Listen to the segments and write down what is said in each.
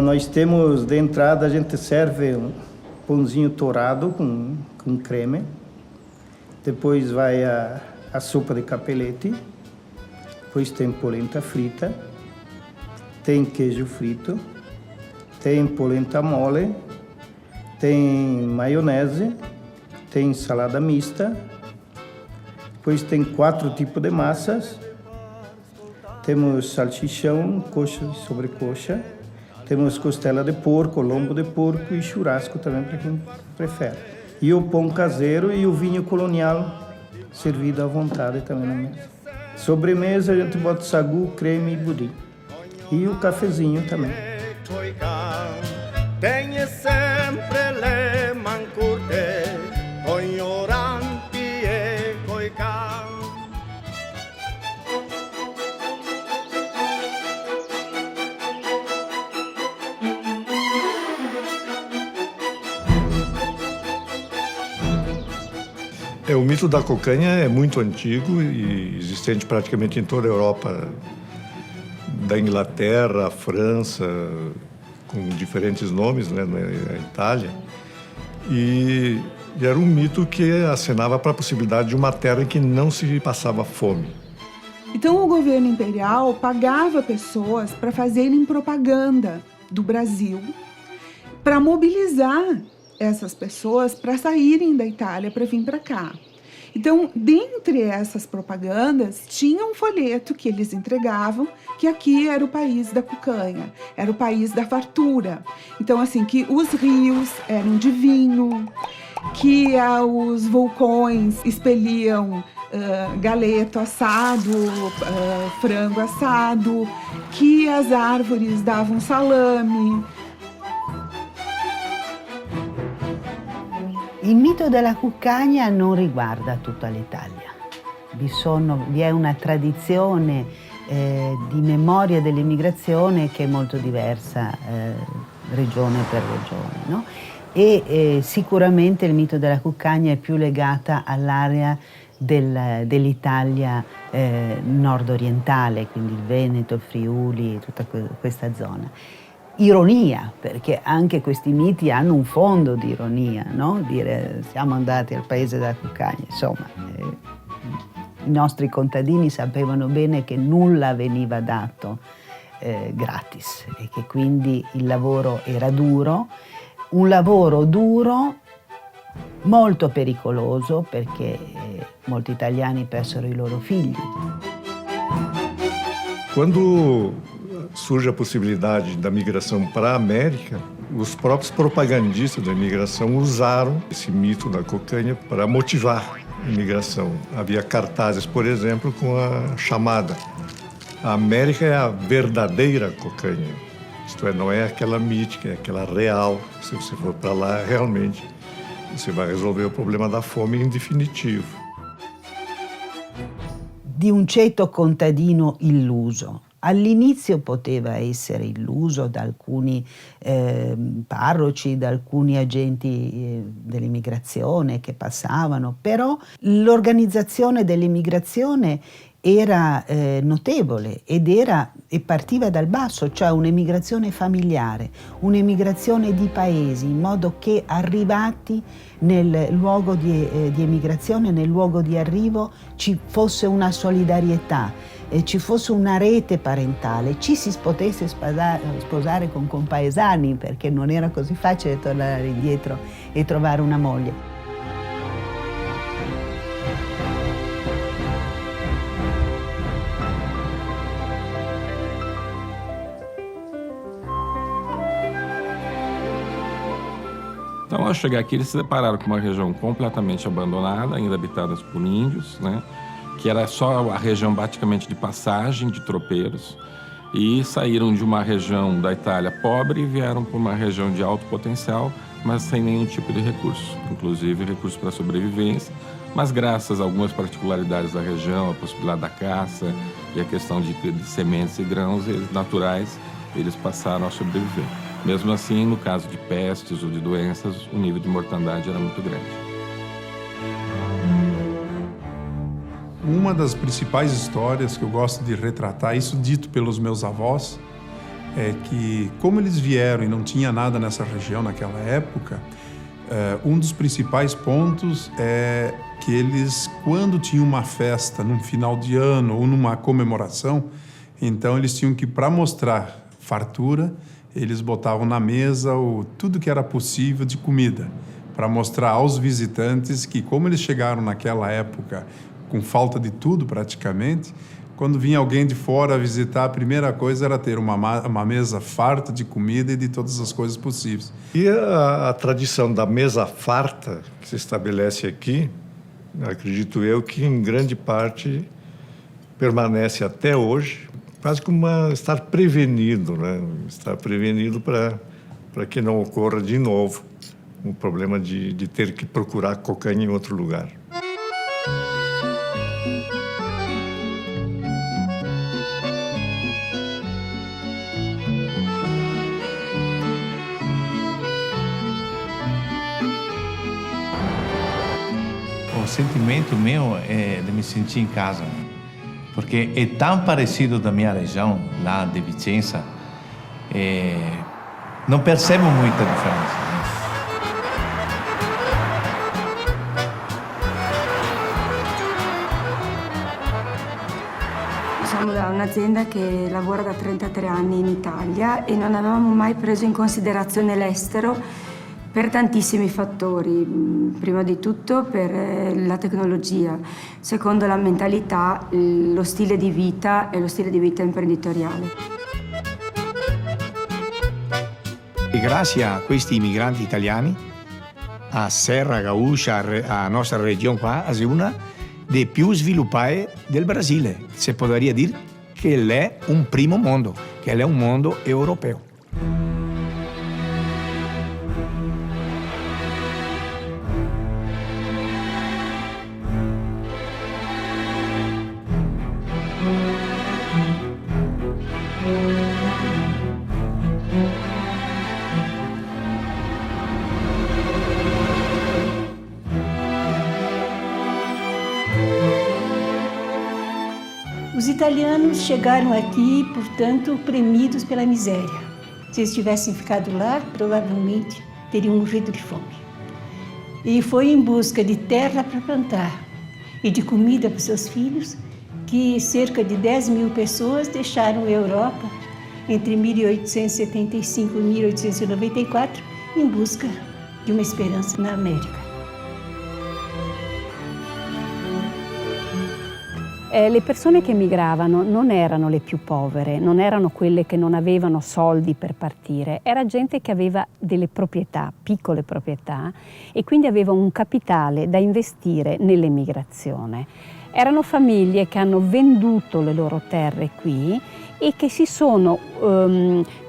Nós temos, de entrada, a gente serve um pãozinho torrado com creme. Depois vai a sopa de capelete. Depois tem polenta frita. Tem queijo frito. Tem polenta mole. Tem maionese. Tem salada mista. Depois tem 4 tipos de massas. Temos salchichão, coxa e sobrecoxa. Temos costela de porco, lombo de porco e churrasco também, para quem prefere. E o pão caseiro e o vinho colonial, servido à vontade também na mesa. Sobremesa, a gente bota sagu, creme e pudim. E o cafezinho também. Tem sempre le mancurte, ignoranti e coican. O mito da cocanha é muito antigo e existente praticamente em toda a Europa, da Inglaterra, a França, com diferentes nomes, né, na Itália. E era um mito que acenava para a possibilidade de uma terra em que não se passava fome. Então o governo imperial pagava pessoas para fazerem propaganda do Brasil, para mobilizar essas pessoas para saírem da Itália para vir para cá. Então, dentre essas propagandas, tinha um folheto que eles entregavam, que aqui era o país da cucanha, era o país da fartura. Então, assim, que os rios eram de vinho, que os vulcões expeliam galeto assado, frango assado, que as árvores davam salame. Il mito della cuccagna non riguarda tutta l'Italia. Vi è una tradizione di memoria dell'immigrazione che è molto diversa regione per regione, no? E sicuramente il mito della cuccagna è più legata all'area dell'Italia nord-orientale, quindi il Veneto, il Friuli, tutta questa zona. Ironia, perché anche questi miti hanno un fondo di ironia, no? Dire siamo andati al paese della cuccagna, insomma, i nostri contadini sapevano bene che nulla veniva dato gratis e che quindi il lavoro era duro, un lavoro duro, molto pericoloso perché molti italiani persero i loro figli. Quando surge a possibilidade da migração para a América, os próprios propagandistas da imigração usaram esse mito da cocanha para motivar a imigração. Havia cartazes, por exemplo, com a chamada: a América é a verdadeira cocanha. Isto é, não é aquela mítica, é aquela real. Se você for para lá, realmente, você vai resolver o problema da fome em definitivo. Di un ceto contadino illuso. All'inizio poteva essere illuso da alcuni parroci, da alcuni agenti dell'immigrazione che passavano, però l'organizzazione dell'immigrazione era notevole e partiva dal basso, cioè un'emigrazione familiare, un'emigrazione di paesi, in modo che arrivati nel luogo di emigrazione, nel luogo di arrivo, ci fosse una solidarietà, ci fosse una rete parentale, ci si potesse sposare con compaesani, perché non era così facile tornare indietro e trovare una moglie. Então, ao chegar aqui, eles se depararam com uma região completamente abandonada, ainda habitada por índios, né? Que era só a região praticamente de passagem de tropeiros, e saíram de uma região da Itália pobre e vieram para uma região de alto potencial, mas sem nenhum tipo de recurso, inclusive recursos para sobrevivência, mas graças a algumas particularidades da região, a possibilidade da caça e a questão de sementes e grãos naturais, eles passaram a sobreviver. Mesmo assim, no caso de pestes ou de doenças, o nível de mortandade era muito grande. Uma das principais histórias que eu gosto de retratar, isso dito pelos meus avós, é que, como eles vieram e não tinha nada nessa região naquela época, um dos principais pontos é que eles, quando tinham uma festa num final de ano ou numa comemoração, então eles tinham que, para mostrar fartura, eles botavam na mesa tudo que era possível de comida, para mostrar aos visitantes que, como eles chegaram naquela época com falta de tudo praticamente, quando vinha alguém de fora visitar, a primeira coisa era ter uma mesa farta de comida e de todas as coisas possíveis. E a tradição da mesa farta que se estabelece aqui, acredito eu que em grande parte permanece até hoje, quase como estar prevenido, né? Estar prevenido para que não ocorra de novo um problema de ter que procurar cocaína em outro lugar. O sentimento meu é de me sentir em casa, porque é tão parecido da minha região, lá de Vicenza, não percebo muita diferença. Siamo da un'azienda che lavora da 33 anni in Italia e non avevamo mai preso in considerazione l'estero per tantissimi fattori. Prima di tutto per la tecnologia, secondo la mentalità, lo stile di vita e lo stile di vita imprenditoriale. E grazie a questi immigranti italiani, a Serra Gaúcha, a nostra regione qua, è una delle più sviluppate del Brasile. Si potrebbe dire che è un primo mondo, che è un mondo europeo. Os italianos chegaram aqui, portanto, oprimidos pela miséria. Se eles tivessem ficado lá, provavelmente teriam morrido de fome. E foi em busca de terra para plantar e de comida para seus filhos que cerca de 10 mil pessoas deixaram a Europa entre 1875 e 1894 em busca de uma esperança na América. Le persone che migravano non erano le più povere, non erano quelle che non avevano soldi per partire, era gente che aveva delle proprietà, piccole proprietà, e quindi aveva un capitale da investire nell'emigrazione. Erano famiglie che hanno venduto le loro terre qui e che si sono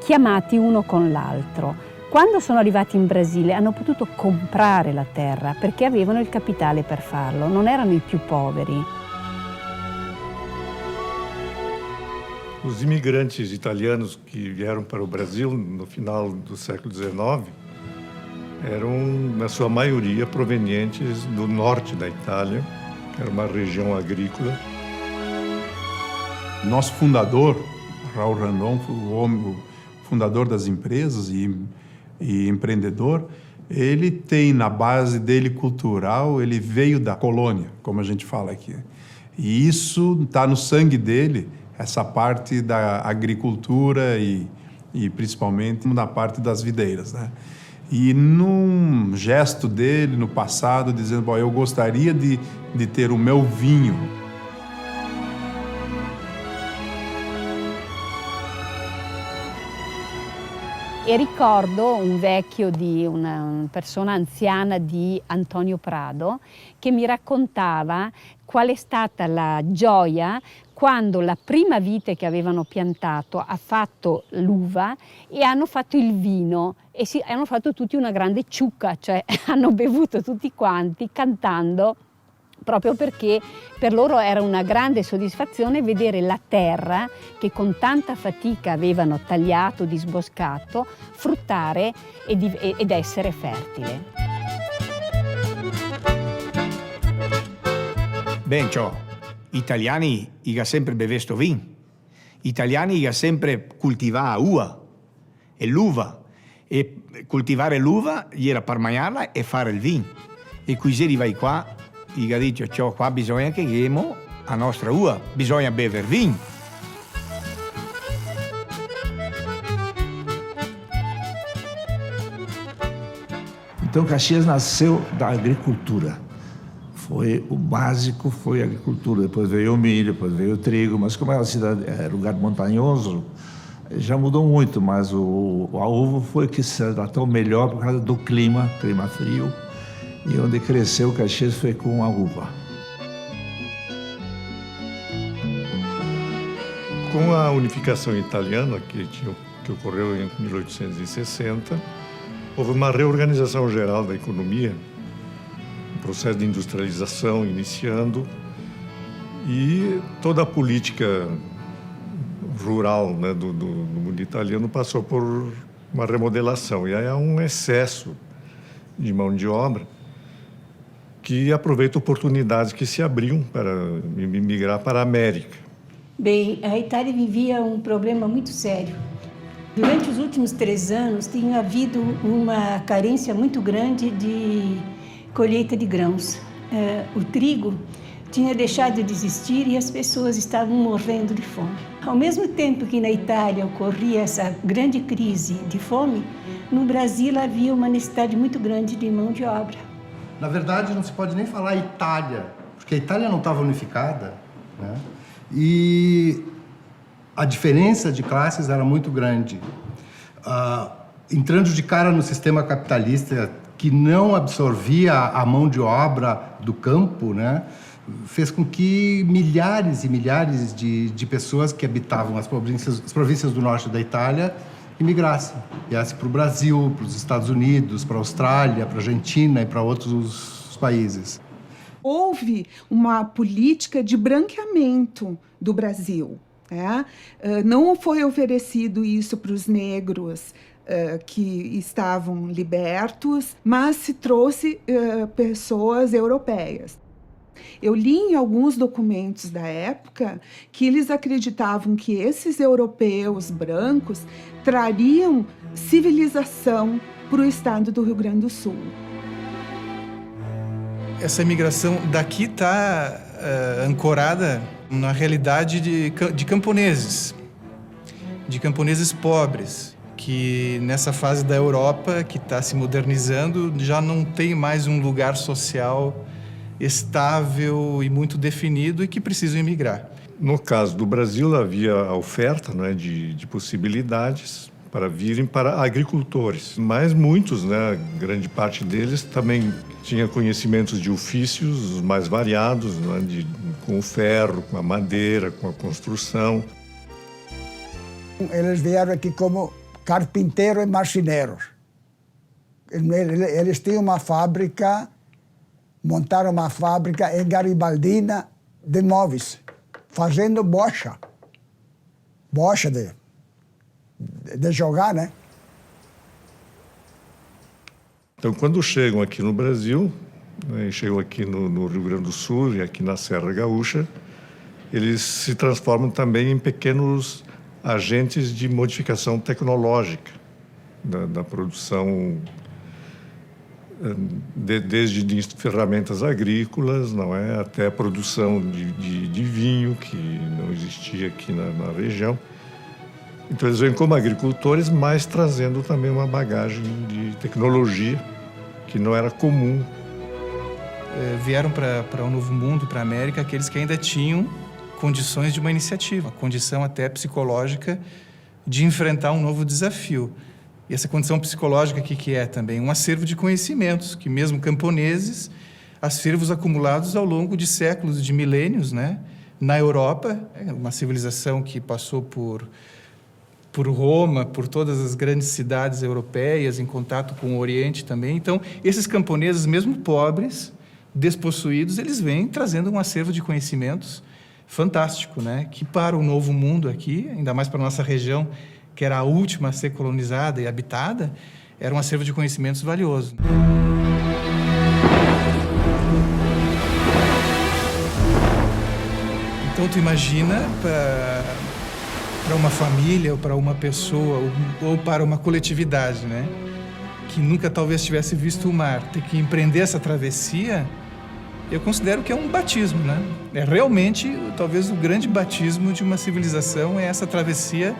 chiamati uno con l'altro. Quando sono arrivati in Brasile hanno potuto comprare la terra perché avevano il capitale per farlo, non erano i più poveri. Os imigrantes italianos que vieram para o Brasil no final do século XIX eram, na sua maioria, provenientes do norte da Itália, que era uma região agrícola. Nosso fundador, Raul Randon, o fundador das empresas e empreendedor, ele tem na base dele cultural, ele veio da colônia, como a gente fala aqui. E isso está no sangue dele, essa parte da agricultura e principalmente na parte das videiras, né? E num gesto dele, no passado, dizendo, bom, eu gostaria de ter o meu vinho. E ricordo un vecchio di una persona anziana di Antonio Prado che mi raccontava qual è stata la gioia quando la prima vite che avevano piantato ha fatto l'uva e hanno fatto il vino e hanno fatto tutti una grande ciucca, cioè hanno bevuto tutti quanti cantando, proprio perché per loro era una grande soddisfazione vedere la terra che con tanta fatica avevano tagliato, disboscato, fruttare ed essere fertile. Ben, ciò, italiani iga sempre bevesto vin. Gli italiani iam sempre coltivare uva e l'uva. E coltivare l'uva era per mangiarla e fare il vino. E così arrivai qua, gli ha detto, ciò qua bisogna che abbiamo la nostra uva, bisogna bere vino. Então, Caxias nasceu da agricultura. Foi o básico, foi a agricultura. Depois veio o milho, depois veio o trigo. Mas como é uma cidade, é lugar montanhoso, já mudou muito. Mas a uva foi que se adaptou melhor por causa do clima frio. E onde cresceu Caxias foi com a uva. Com a unificação italiana, que ocorreu em 1860, houve uma reorganização geral da economia, um processo de industrialização iniciando, e toda a política rural, né, do mundo italiano passou por uma remodelação. E aí há um excesso de mão de obra que aproveita oportunidades que se abriam para migrar para a América. Bem, a Itália vivia um problema muito sério. Durante os últimos 3 anos, tinha havido uma carência muito grande de colheita de grãos. O trigo tinha deixado de existir e as pessoas estavam morrendo de fome. Ao mesmo tempo que na Itália ocorria essa grande crise de fome, no Brasil havia uma necessidade muito grande de mão de obra. Na verdade, não se pode nem falar Itália, porque a Itália não estava unificada, né? E a diferença de classes era muito grande. Entrando de cara no sistema capitalista, que não absorvia a mão de obra do campo, né, fez com que milhares e milhares de pessoas que habitavam as províncias do norte da Itália imigrassem. Viessem para o Brasil, para os Estados Unidos, para a Austrália, para a Argentina e para outros países. Houve uma política de branqueamento do Brasil. Não foi oferecido isso para os negros que estavam libertos, mas se trouxe pessoas europeias. Eu li em alguns documentos da época que eles acreditavam que esses europeus brancos trariam civilização para o estado do Rio Grande do Sul. Essa imigração daqui está ancorada na realidade de camponeses pobres, que nessa fase da Europa, que está se modernizando, já não tem mais um lugar social estável e muito definido e que precisam emigrar. No caso do Brasil, havia a oferta, né, de possibilidades para virem para agricultores, mas muitos, né, grande parte deles também tinha conhecimentos de ofícios mais variados, né, com o ferro, com a madeira, com a construção. Eles vieram aqui como carpinteiros e marceneiros. Eles tinham uma fábrica, montaram uma fábrica em Garibaldina de móveis, fazendo bocha de jogar, né? Então, quando chegam aqui no Brasil, né, chegam aqui no Rio Grande do Sul e aqui na Serra Gaúcha, eles se transformam também em pequenos agentes de modificação tecnológica da produção, desde ferramentas agrícolas, não é, até a produção de vinho, que não existia aqui na região. Então, eles vêm como agricultores, mas trazendo também uma bagagem de tecnologia que não era comum. Vieram para o Novo Mundo, para a América, aqueles que ainda tinham condições de uma iniciativa, condição até psicológica de enfrentar um novo desafio. E essa condição psicológica que é também um acervo de conhecimentos, que mesmo camponeses, acervos acumulados ao longo de séculos, de milênios, né? Na Europa, uma civilização que passou por Roma, por todas as grandes cidades europeias, em contato com o Oriente também. Então, esses camponeses, mesmo pobres, despossuídos, eles vêm trazendo um acervo de conhecimentos fantástico, né? Que para o Novo Mundo aqui, ainda mais para a nossa região, que era a última a ser colonizada e habitada, era um acervo de conhecimentos valioso. Então, tu imagina para uma família, ou para uma pessoa, ou para uma coletividade, né? Que nunca talvez tivesse visto o mar, ter que empreender essa travessia, eu considero que é um batismo, né? É realmente, talvez, o grande batismo de uma civilização, é essa travessia,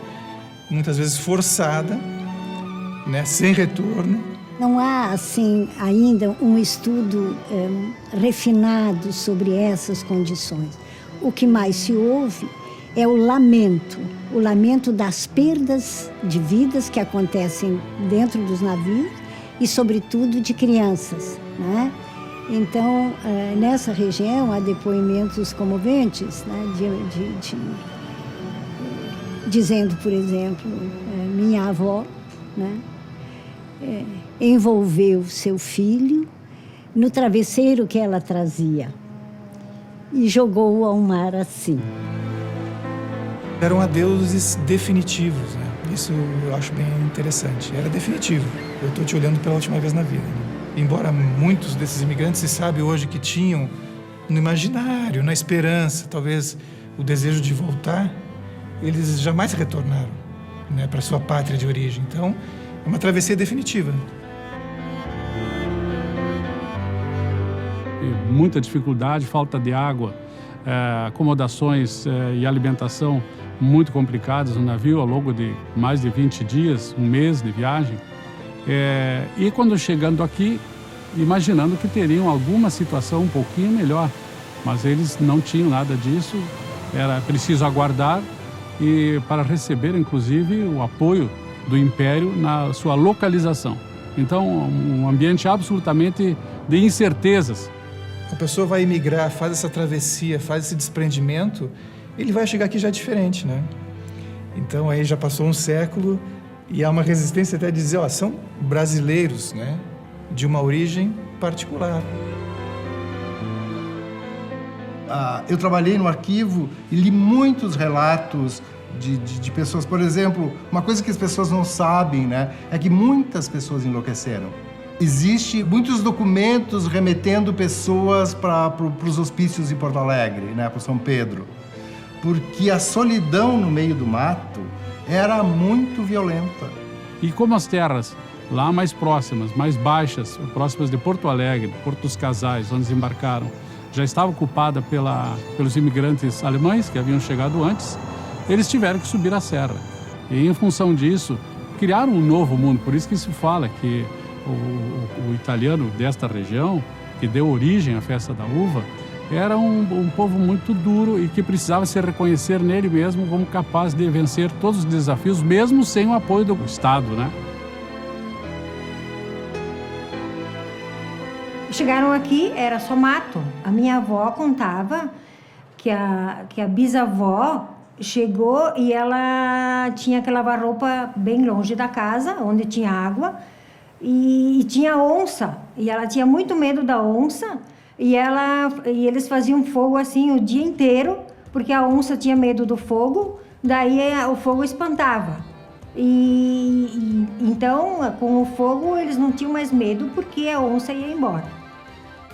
muitas vezes forçada, né? Sem retorno. Não há, assim, ainda um estudo refinado sobre essas condições. O que mais se ouve é o lamento das perdas de vidas que acontecem dentro dos navios e, sobretudo, de crianças, né? Então, nessa região, há depoimentos comoventes, né? Dizendo, por exemplo, minha avó, né? Envolveu seu filho no travesseiro que ela trazia e jogou-o ao mar assim. Eram adeuses definitivos, né? Isso eu acho bem interessante. Era definitivo. Eu estou te olhando pela última vez na vida, né? Embora muitos desses imigrantes se sabe hoje que tinham no imaginário, na esperança, talvez o desejo de voltar, eles jamais retornaram, né, para sua pátria de origem. Então, é uma travessia definitiva. Muita dificuldade, falta de água, acomodações e alimentação muito complicadas no navio ao longo de mais de 20 dias, um mês de viagem. E quando chegando aqui, imaginando que teriam alguma situação um pouquinho melhor, mas eles não tinham nada disso, era preciso aguardar e para receber, inclusive, o apoio do Império na sua localização. Então, um ambiente absolutamente de incertezas. A pessoa vai emigrar, faz essa travessia, faz esse desprendimento, ele vai chegar aqui já diferente, né? Então, aí já passou um século e há uma resistência até a dizer, ó, são brasileiros, né? De uma origem particular. Eu trabalhei no arquivo e li muitos relatos de pessoas. Por exemplo, uma coisa que as pessoas não sabem, né, é que muitas pessoas enlouqueceram. Existem muitos documentos remetendo pessoas para os hospícios em Porto Alegre, né, para São Pedro, porque a solidão no meio do mato era muito violenta. E como as terras lá mais próximas, mais baixas, próximas de Porto Alegre, Porto dos Casais, onde desembarcaram, já estava ocupada pelos imigrantes alemães que haviam chegado antes, eles tiveram que subir a serra. E, em função disso, criaram um novo mundo. Por isso que se fala que o italiano desta região, que deu origem à festa da uva, era um povo muito duro e que precisava se reconhecer nele mesmo como capaz de vencer todos os desafios, mesmo sem o apoio do Estado, né? Chegaram aqui, era só mato. A minha avó contava que a bisavó chegou e ela tinha que lavar roupa bem longe da casa, onde tinha água, e tinha onça. E ela tinha muito medo da onça, e eles faziam fogo assim o dia inteiro, porque a onça tinha medo do fogo, daí o fogo espantava. Então, com o fogo, eles não tinham mais medo, porque a onça ia embora.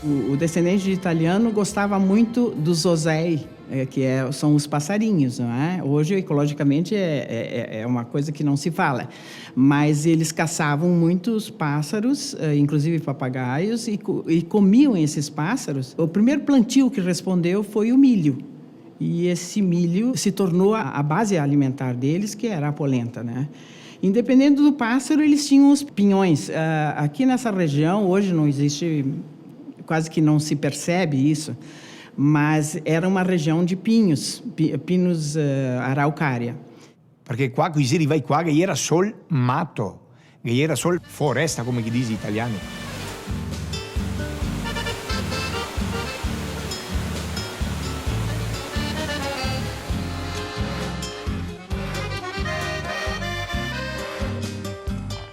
O descendente de italiano gostava muito dos osei, que são os passarinhos, não é? Hoje, ecologicamente, é uma coisa que não se fala. Mas eles caçavam muitos pássaros, inclusive papagaios, e comiam esses pássaros. O primeiro plantio que respondeu foi o milho. E esse milho se tornou a base alimentar deles, que era a polenta, né? Independente do pássaro, eles tinham os pinhões. Aqui nessa região, hoje não existe... Quase que não se percebe isso, mas era uma região de pinhos araucária. Perché qua qui si arriva qua che era sol mato, che era sol foresta, come che dice italiano.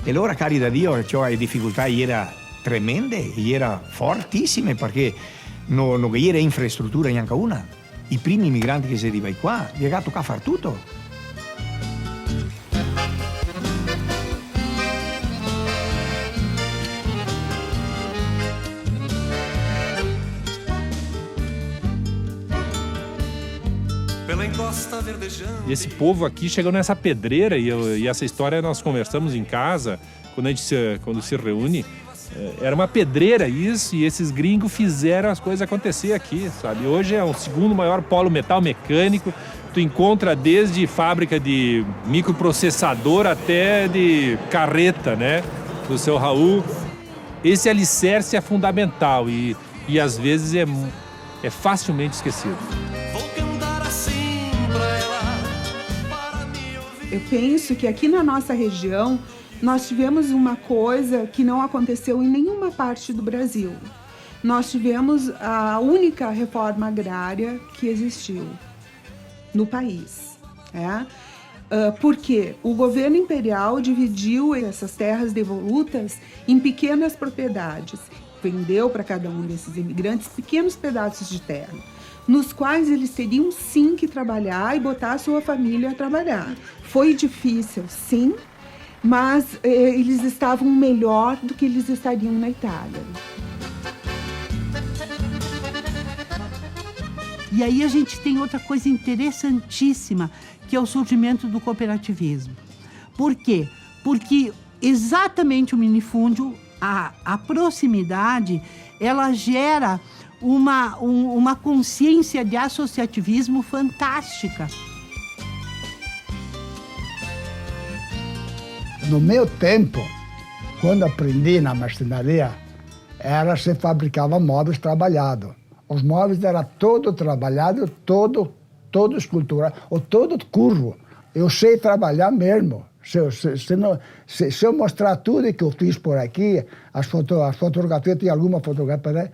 E allora, cari da Dio, cioè, le difficoltà era tremende, era fortissime, perché non era infrastruttura neanche una. I primi migranti che si arrivano qua, gli ha toccato fare tutto. pela encosta verdejante. E esse povo aqui chegou nessa pedreira e essa história nós conversamos em casa, quando se reúne. Era uma pedreira isso, e esses gringos fizeram as coisas acontecer aqui, sabe? Hoje é o segundo maior polo metal mecânico. Tu encontra desde fábrica de microprocessador até de carreta, né? Do seu Raul. Esse alicerce é fundamental e às vezes é facilmente esquecido. Eu penso que aqui na nossa região nós tivemos uma coisa que não aconteceu em nenhuma parte do Brasil. Nós tivemos a única reforma agrária que existiu no país. Porque o governo imperial dividiu essas terras devolutas em pequenas propriedades. Vendeu para cada um desses imigrantes pequenos pedaços de terra, nos quais eles teriam sim que trabalhar e botar a sua família a trabalhar. Foi difícil, sim, mas eles estavam melhor do que eles estariam na Itália. E aí a gente tem outra coisa interessantíssima, que é o surgimento do cooperativismo. Por quê? Porque exatamente o minifúndio, a proximidade, ela gera uma consciência de associativismo fantástica. No meu tempo, quando aprendi na marcenaria, se fabricava móveis trabalhados. Os móveis eram todo trabalhado, todo esculturado, ou todo curvo. Eu sei trabalhar mesmo. Se eu mostrar tudo que eu fiz por aqui, as fotografias, tem alguma fotografia,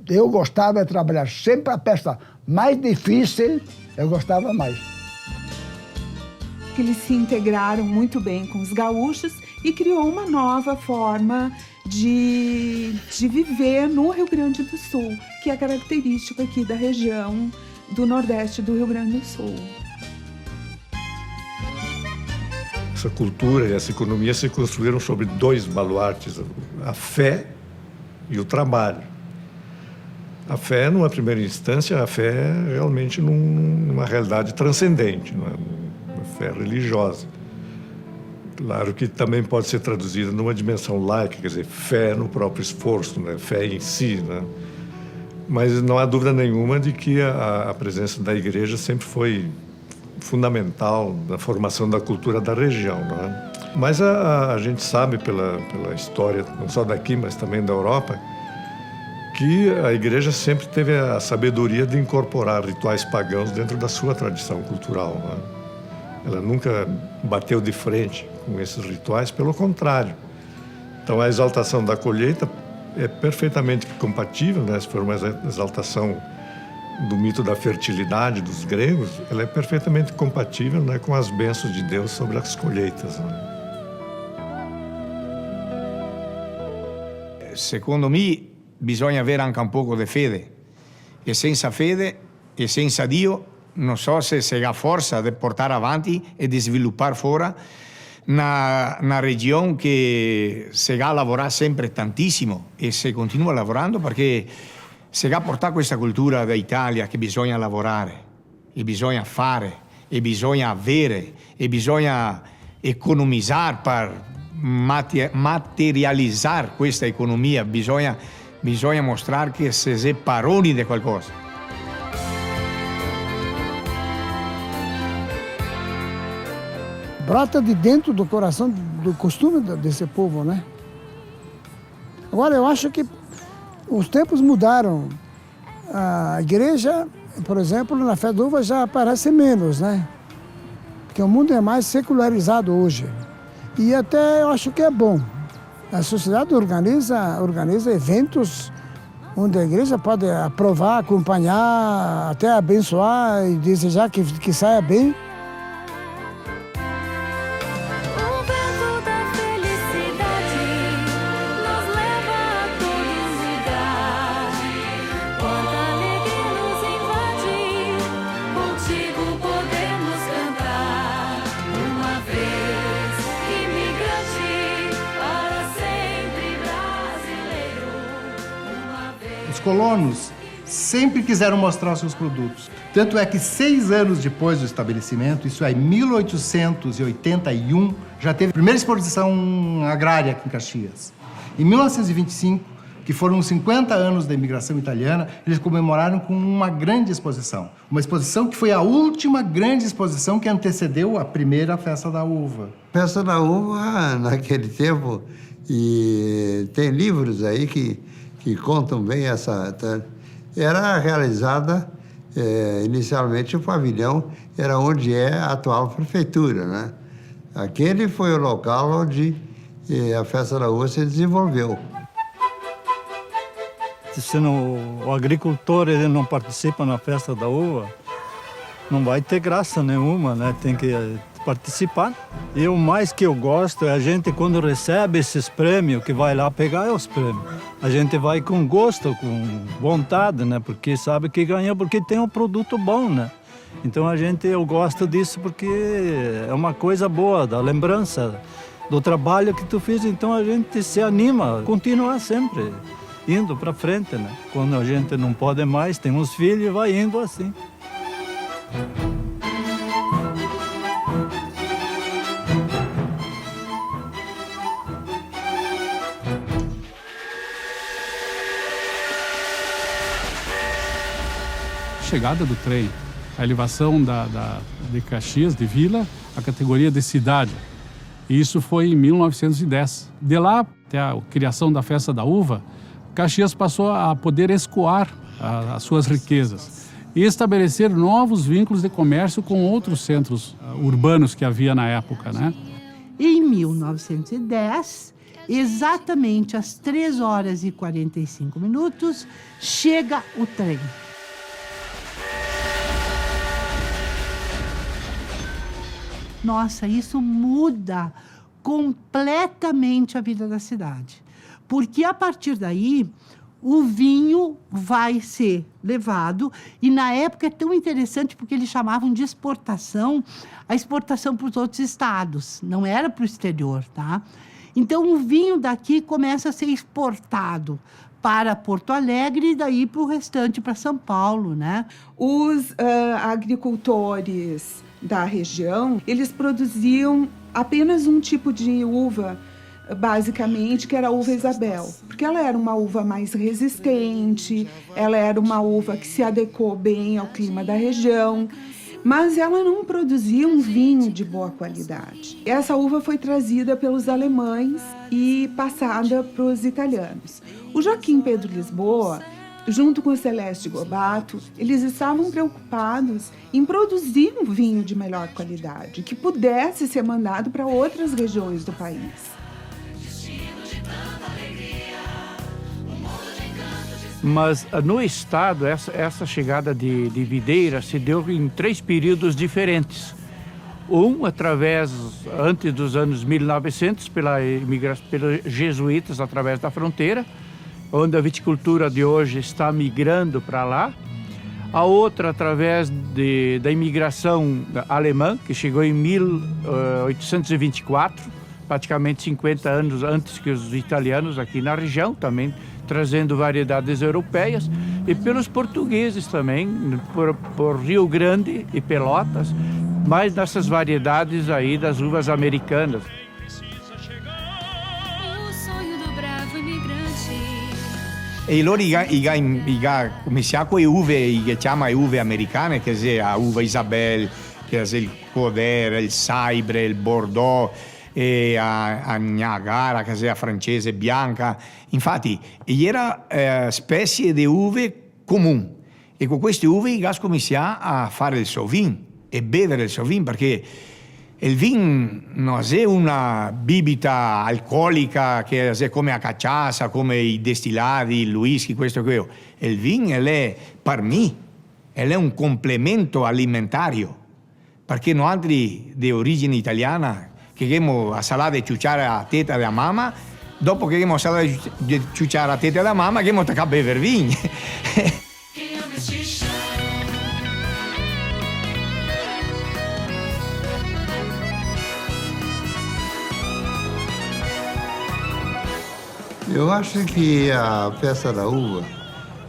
eu gostava de trabalhar. Sempre a peça mais difícil, eu gostava mais. Eles se integraram muito bem com os gaúchos e criou uma nova forma de viver no Rio Grande do Sul, que é característico aqui da região do Nordeste do Rio Grande do Sul. Essa cultura e essa economia se construíram sobre dois baluartes, a fé e o trabalho. A fé, numa primeira instância, a fé é realmente numa realidade transcendente, uma fé religiosa. Claro que também pode ser traduzida numa dimensão laica, quer dizer, fé no próprio esforço, né? Fé em si, né? Mas não há dúvida nenhuma de que a presença da igreja sempre foi fundamental na formação da cultura da região, né? Mas a gente sabe pela história, não só daqui, mas também da Europa, que a igreja sempre teve a sabedoria de incorporar rituais pagãos dentro da sua tradição cultural, né? Ela nunca bateu de frente com esses rituais, pelo contrário. Então, a exaltação da colheita é perfeitamente compatível, né? Se for uma exaltação do mito da fertilidade dos gregos, ela é perfeitamente compatível, né, com as bênçãos de Deus sobre as colheitas, né? Secondo me, bisogna avere anche un poco di fede. E senza fede e senza Dio non so se si ha forza di portare avanti e di sviluppare fuori una regione che si ha lavorato sempre tantissimo e si continua lavorando perché si ha portato questa cultura d'Italia che bisogna lavorare e bisogna fare e bisogna avere e bisogna economizzare per materializzare questa economia, bisogna mostrare che si è paroni di qualcosa. Brota de dentro do coração, do costume desse povo, né? Agora, eu acho que os tempos mudaram. A igreja, por exemplo, na fé da uva já aparece menos, né? Porque o mundo é mais secularizado hoje. E até eu acho que é bom. A sociedade organiza eventos onde a igreja pode aprovar, acompanhar, até abençoar e desejar que saia bem. Os colonos sempre quiseram mostrar os seus produtos. Tanto é que 6 anos depois do estabelecimento, isso é em 1881, já teve a primeira exposição agrária aqui em Caxias. Em 1925, que foram os 50 anos da imigração italiana, eles comemoraram com uma grande exposição. Uma exposição que foi a última grande exposição que antecedeu a primeira Festa da Uva. Festa da Uva, naquele tempo, e tem livros aí que contam bem essa... Era realizada, inicialmente, o pavilhão era onde é a atual prefeitura, né? Aquele foi o local onde a Festa da Uva se desenvolveu. Se o agricultor ele não participa na Festa da Uva, não vai ter graça nenhuma, né? Tem que participar. E o mais que eu gosto é a gente, quando recebe esses prêmios, que vai lá pegar os prêmios. A gente vai com gosto, com vontade, né? Porque sabe que ganhou, porque tem um produto bom, né? Então eu gosto disso porque é uma coisa boa, da lembrança do trabalho que tu fez. Então a gente se anima a continuar sempre indo para frente, né? Quando a gente não pode mais, tem uns filhos e vai indo assim. Chegada do trem, a elevação de Caxias, de vila, a categoria de cidade. E isso foi em 1910. De lá até a criação da Festa da Uva, Caxias passou a poder escoar as suas riquezas e estabelecer novos vínculos de comércio com outros centros urbanos que havia na época, né? Em 1910, exatamente às 3h45, chega o trem. Nossa, isso muda completamente a vida da cidade. Porque a partir daí, o vinho vai ser levado, e na época é tão interessante porque eles chamavam de exportação, a exportação para os outros estados, não era para o exterior, tá? Então o vinho daqui começa a ser exportado para Porto Alegre e daí para o restante, para São Paulo, né? Os agricultores da região, eles produziam apenas um tipo de uva, basicamente, que era a uva Isabel, porque ela era uma uva mais resistente, ela era uma uva que se adequou bem ao clima da região, mas ela não produzia um vinho de boa qualidade. Essa uva foi trazida pelos alemães e passada para os italianos. O Joaquim Pedro Lisboa, junto com o Celeste Gobato, eles estavam preocupados em produzir um vinho de melhor qualidade, que pudesse ser mandado para outras regiões do país. Mas no estado, essa chegada de videira se deu em 3 períodos diferentes. Antes dos anos 1900, pelos jesuítas através da fronteira, onde a viticultura de hoje está migrando para lá. A outra através da imigração alemã, que chegou em 1824, praticamente 50 anos antes que os italianos aqui na região, também trazendo variedades europeias, e pelos portugueses também, por Rio Grande e Pelotas, mais nessas variedades aí das uvas americanas. E loro cominciano con le uve che chiama uve americane, che è la uva Isabel, che è il Codere, il Saibre, il Bordeaux, e a Niagara, che è la francese bianca. Infatti, era specie di uve comuni. E con queste uve i cominciano a fare il Sauvignon e bere il Sauvignon, perché il vino non è una bibita alcolica che è come la cachaça, come i destillati, il whisky, questo e quello. Il vino è, per me, è un complemento alimentario, perché non altri di origine italiana che abbiamo a salare e ciucciare la teta della mamma, dopo che abbiamo salare e ciucciare la teta della mamma, abbiamo toccato a bever vino. Eu acho que a Festa da Uva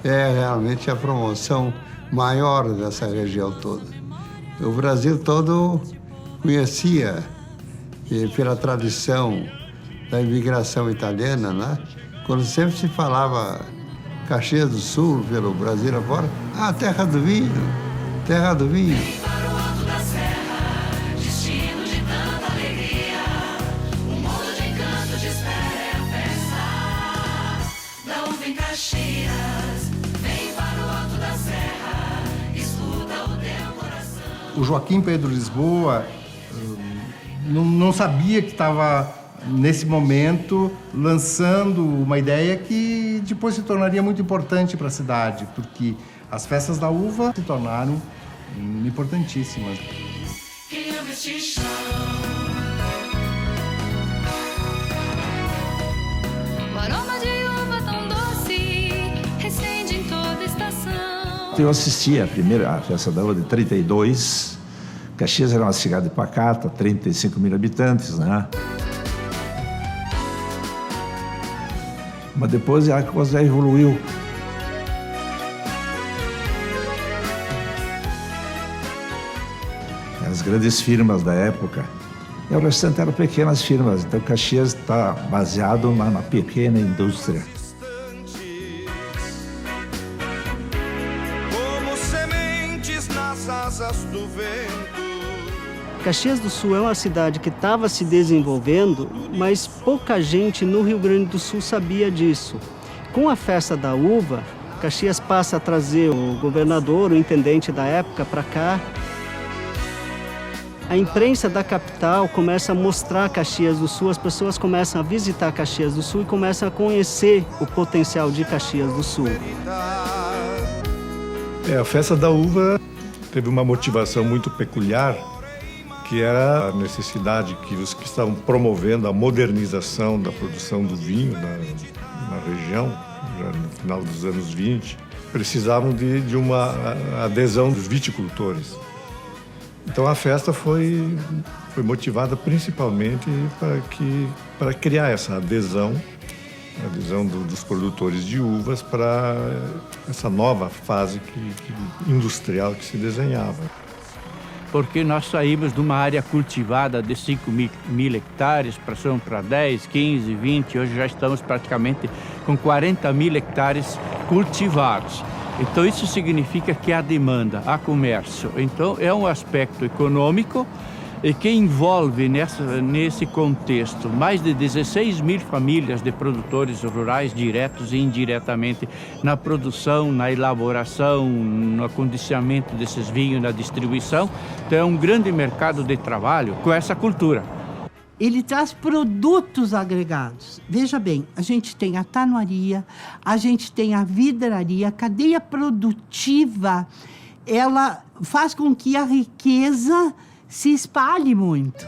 é realmente a promoção maior dessa região toda. O Brasil todo conhecia, pela tradição da imigração italiana, né? Quando sempre se falava Caxias do Sul, pelo Brasil afora, terra do vinho, terra do vinho. O Joaquim Pedro Lisboa não sabia que estava, nesse momento, lançando uma ideia que depois se tornaria muito importante para a cidade, porque as festas da uva se tornaram importantíssimas. O aroma de uva tão doce recende em toda estação. Eu assisti a festa da uva de 32. Caxias era uma cidade pacata, 35 mil habitantes, né? Mas depois a coisa já evoluiu. As grandes firmas da época, e o restante eram pequenas firmas. Então Caxias está baseado na pequena indústria. Como sementes nas asas do vento. Caxias do Sul é uma cidade que estava se desenvolvendo, mas pouca gente no Rio Grande do Sul sabia disso. Com a festa da uva, Caxias passa a trazer o governador, o intendente da época para cá. A imprensa da capital começa a mostrar Caxias do Sul, as pessoas começam a visitar Caxias do Sul e começam a conhecer o potencial de Caxias do Sul. A festa da uva teve uma motivação muito peculiar, que era a necessidade que os que estavam promovendo a modernização da produção do vinho na região, já no final dos anos 20, precisavam de uma adesão dos viticultores. Então a festa foi motivada principalmente para criar essa adesão dos produtores de uvas para essa nova fase industrial que se desenhava. Porque nós saímos de uma área cultivada de 5 mil hectares, passamos para 10, 15, 20, hoje já estamos praticamente com 40 mil hectares cultivados. Então isso significa que há demanda, há comércio. Então é um aspecto econômico e que envolve nesse contexto mais de 16 mil famílias de produtores rurais, diretos e indiretamente, na produção, na elaboração, no acondicionamento desses vinhos, na distribuição. Então é um grande mercado de trabalho com essa cultura. Ele traz produtos agregados. Veja bem, a gente tem a tanuaria, a gente tem a vidraria, a cadeia produtiva, ela faz com que a riqueza se espalhe muito.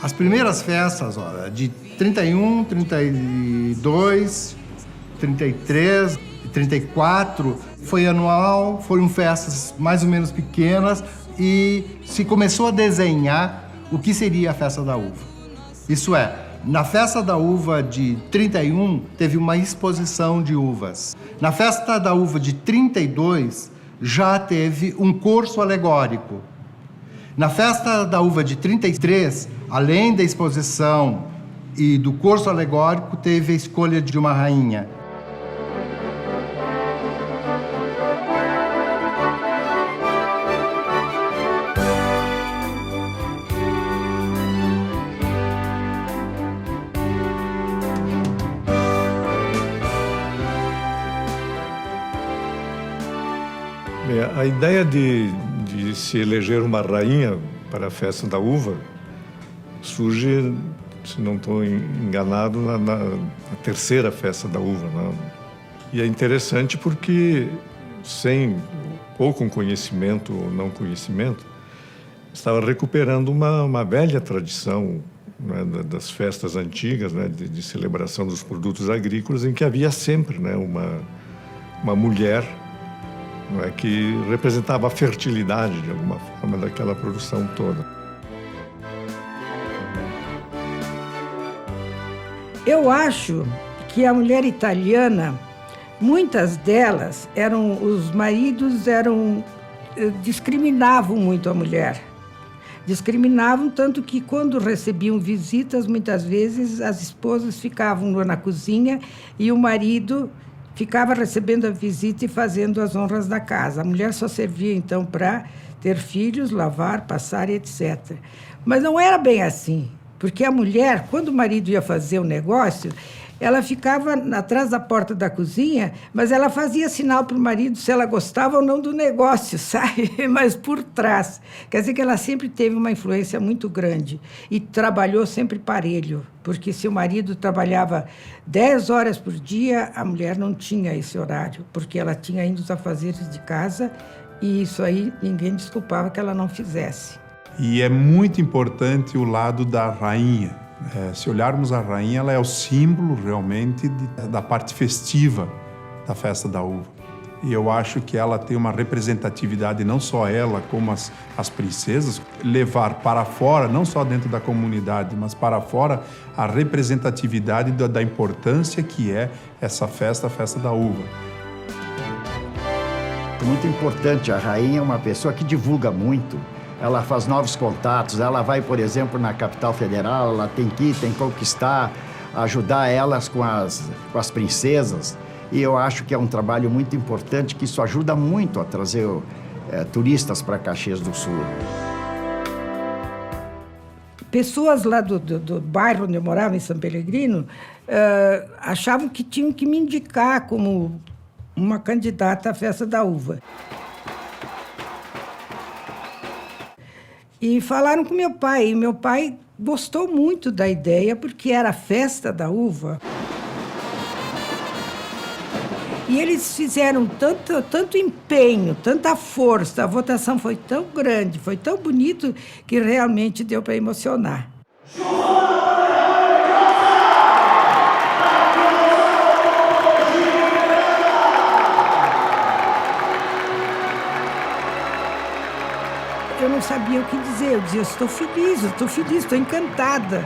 As primeiras festas, de 31, 32, 33, 34, foi anual, foram festas mais ou menos pequenas e se começou a desenhar o que seria a festa da uva. Isso é, na festa da uva de 31, teve uma exposição de uvas. Na festa da uva de 32, já teve um curso alegórico. Na festa da uva de 33, além da exposição e do curso alegórico, teve a escolha de uma rainha. A ideia de se eleger uma rainha para a festa da uva surge, se não estou enganado, na terceira festa da uva. Né? E é interessante porque, ou com conhecimento ou não conhecimento, estava recuperando uma velha tradição, né, das festas antigas, né, de celebração dos produtos agrícolas, em que havia sempre, né, uma mulher, não é, que representava a fertilidade, de alguma forma, daquela produção toda. Eu acho que a mulher italiana, muitas delas, os maridos discriminavam muito a mulher. Discriminavam tanto que quando recebiam visitas, muitas vezes as esposas ficavam na cozinha e o marido ficava recebendo a visita e fazendo as honras da casa. A mulher só servia, então, para ter filhos, lavar, passar, etc. Mas não era bem assim, porque a mulher, quando o marido ia fazer o negócio, ela ficava atrás da porta da cozinha, mas ela fazia sinal para o marido se ela gostava ou não do negócio, sabe? Mas por trás. Quer dizer que ela sempre teve uma influência muito grande e trabalhou sempre parelho, porque se o marido trabalhava 10 horas por dia, a mulher não tinha esse horário, porque ela tinha ainda os afazeres de casa e isso aí ninguém desculpava que ela não fizesse. E é muito importante o lado da rainha. Se olharmos a rainha, ela é o símbolo realmente da parte festiva da festa da uva. E eu acho que ela tem uma representatividade, não só ela, como as princesas, levar para fora, não só dentro da comunidade, mas para fora, a representatividade da importância que é essa festa, a festa da uva. Muito importante, a rainha é uma pessoa que divulga muito. Ela faz novos contatos, ela vai, por exemplo, na capital federal, ela tem que ir, tem que conquistar, ajudar elas com as princesas. E eu acho que é um trabalho muito importante, que isso ajuda muito a trazer turistas para Caxias do Sul. Pessoas lá do bairro onde eu morava, em São Pellegrino, achavam que tinham que me indicar como uma candidata à festa da uva. E falaram com meu pai, e meu pai gostou muito da ideia, porque era a festa da uva. E eles fizeram tanto empenho, tanta força, a votação foi tão grande, foi tão bonito, que realmente deu para emocionar. Eu não sabia o que dizer, eu dizia, estou feliz, estou encantada.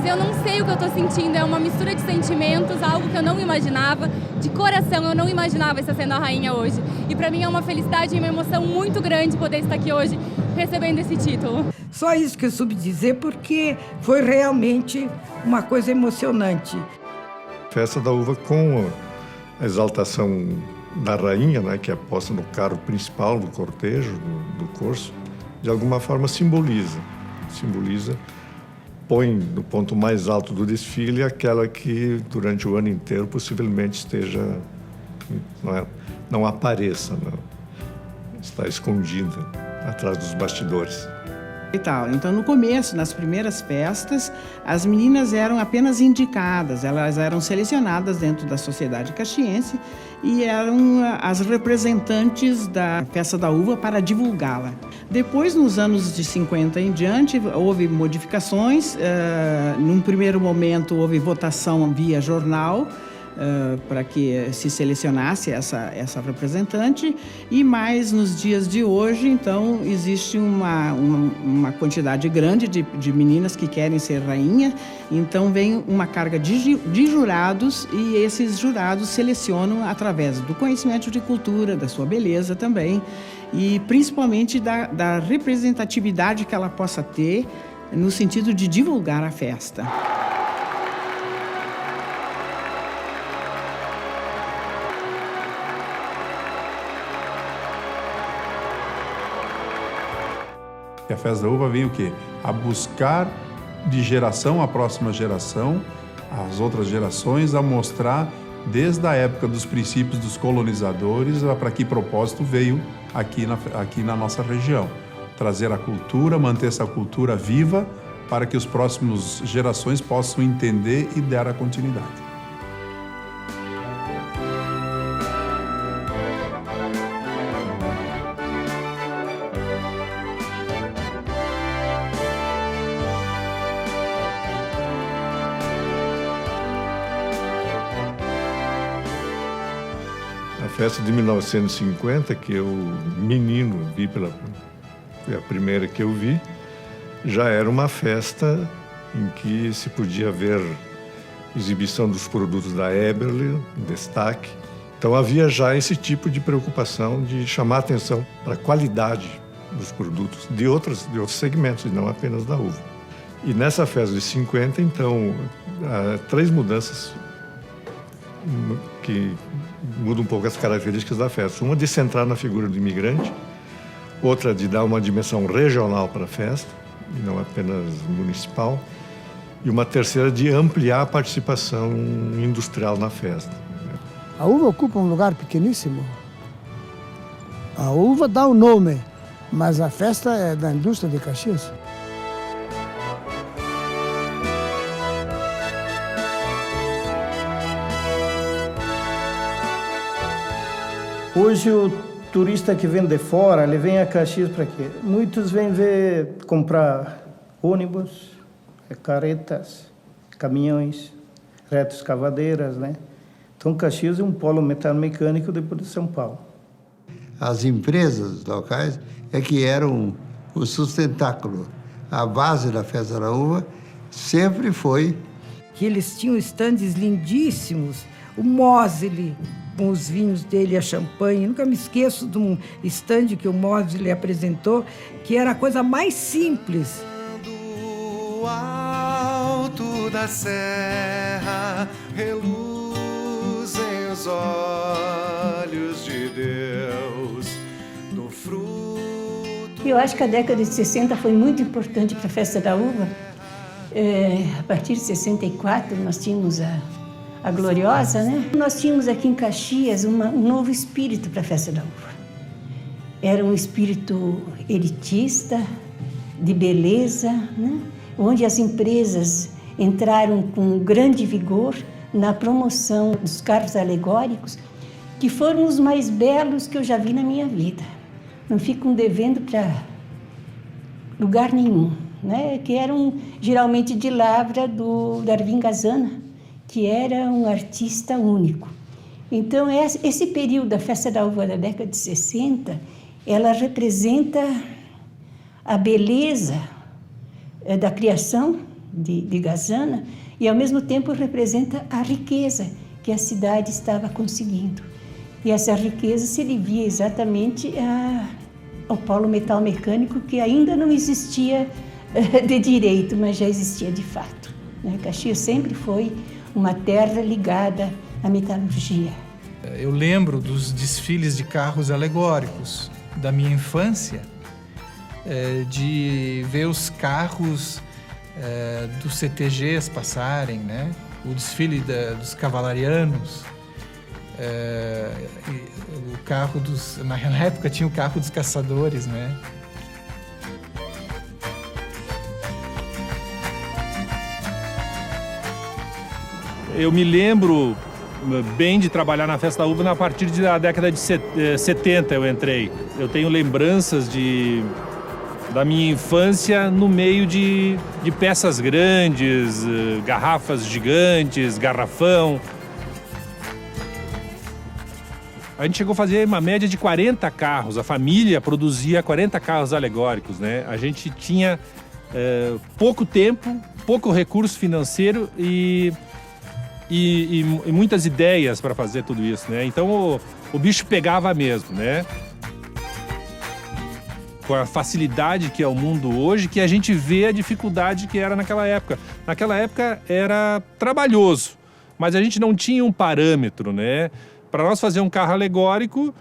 Eu não sei o que eu estou sentindo, é uma mistura de sentimentos, algo que eu não imaginava, de coração, eu não imaginava estar sendo a rainha hoje. E para mim é uma felicidade e uma emoção muito grande poder estar aqui hoje recebendo esse título. Só isso que eu soube dizer, porque foi realmente uma coisa emocionante. Festa da uva com a exaltação da rainha, né, que é posta no carro principal do cortejo, do curso, de alguma forma simboliza, põe no ponto mais alto do desfile aquela que durante o ano inteiro possivelmente esteja, não apareça, não, está escondida atrás dos bastidores. Então, no começo, nas primeiras festas, as meninas eram apenas indicadas, elas eram selecionadas dentro da sociedade caxiense e eram as representantes da festa da uva para divulgá-la. Depois, nos anos de 50 em diante, houve modificações. Num primeiro momento, houve votação via jornal, para que se selecionasse essa representante, e mais nos dias de hoje, então, existe uma quantidade grande de meninas que querem ser rainha, então vem uma carga de jurados, e esses jurados selecionam através do conhecimento de cultura, da sua beleza também, e principalmente da representatividade que ela possa ter no sentido de divulgar a festa. E a festa da uva vem o quê? A buscar de geração a próxima geração, as outras gerações, a mostrar desde a época dos princípios dos colonizadores para que propósito veio aqui na nossa região. Trazer a cultura, manter essa cultura viva para que as próximas gerações possam entender e dar a continuidade. A festa de 1950, que eu, menino, foi a primeira que eu vi, já era uma festa em que se podia ver exibição dos produtos da Eberle, destaque. Então havia já esse tipo de preocupação de chamar a atenção para a qualidade dos produtos de outros segmentos, e não apenas da uva. E nessa festa de 50, então, há 3 mudanças que mudam um pouco as características da festa. Uma de centrar na figura do imigrante, outra de dar uma dimensão regional para a festa, e não apenas municipal, e uma terceira de ampliar a participação industrial na festa. A uva ocupa um lugar pequeníssimo. A uva dá o nome, mas a festa é da indústria de Caxias. Hoje o turista que vem de fora, ele vem a Caxias para quê? Muitos vêm comprar ônibus, caretas, caminhões, retroescavadeiras, né? Então Caxias é um polo metalmecânico depois de São Paulo. As empresas locais é que eram o sustentáculo. A base da Festa da Uva sempre foi... Que eles tinham estandes lindíssimos, o Mosely, com os vinhos dele, a champanhe. Nunca me esqueço de um estande que o Mosely apresentou, que era a coisa mais simples. Do alto da serra reluzem os olhos de Deus no fruto. Eu acho que a década de 60 foi muito importante para a Festa da Uva. A partir de 64, nós tínhamos a Gloriosa, né? Nós tínhamos aqui em Caxias um novo espírito para a Festa da Uva. Era um espírito elitista, de beleza, né? Onde as empresas entraram com grande vigor na promoção dos carros alegóricos, que foram os mais belos que eu já vi na minha vida. Não ficam devendo para lugar nenhum, né? Que eram geralmente de lavra do Darwin Gazana, que era um artista único. Então, esse período da Festa da Uva da década de 60, ela representa a beleza da criação de Gazana e, ao mesmo tempo, representa a riqueza que a cidade estava conseguindo. E essa riqueza se devia exatamente ao polo metalmecânico, que ainda não existia de direito, mas já existia de fato. Caxias sempre foi uma terra ligada à metalurgia. Eu lembro dos desfiles de carros alegóricos da minha infância, de ver os carros dos CTGs passarem, né? O desfile dos cavalarianos, o carro na época tinha o carro dos caçadores, né? Eu me lembro bem de trabalhar na Festa da Uva a partir da década de 70 eu entrei. Eu tenho lembranças da minha infância no meio de peças grandes, garrafas gigantes, garrafão. A gente chegou a fazer uma média de 40 carros. A família produzia 40 carros alegóricos, né? A gente tinha pouco tempo, pouco recurso financeiro e muitas ideias para fazer tudo isso, né? Então o bicho pegava mesmo, né? Com a facilidade que é o mundo hoje, que a gente vê a dificuldade que era naquela época. Naquela época era trabalhoso, mas a gente não tinha um parâmetro, né? Para nós fazer um carro alegórico,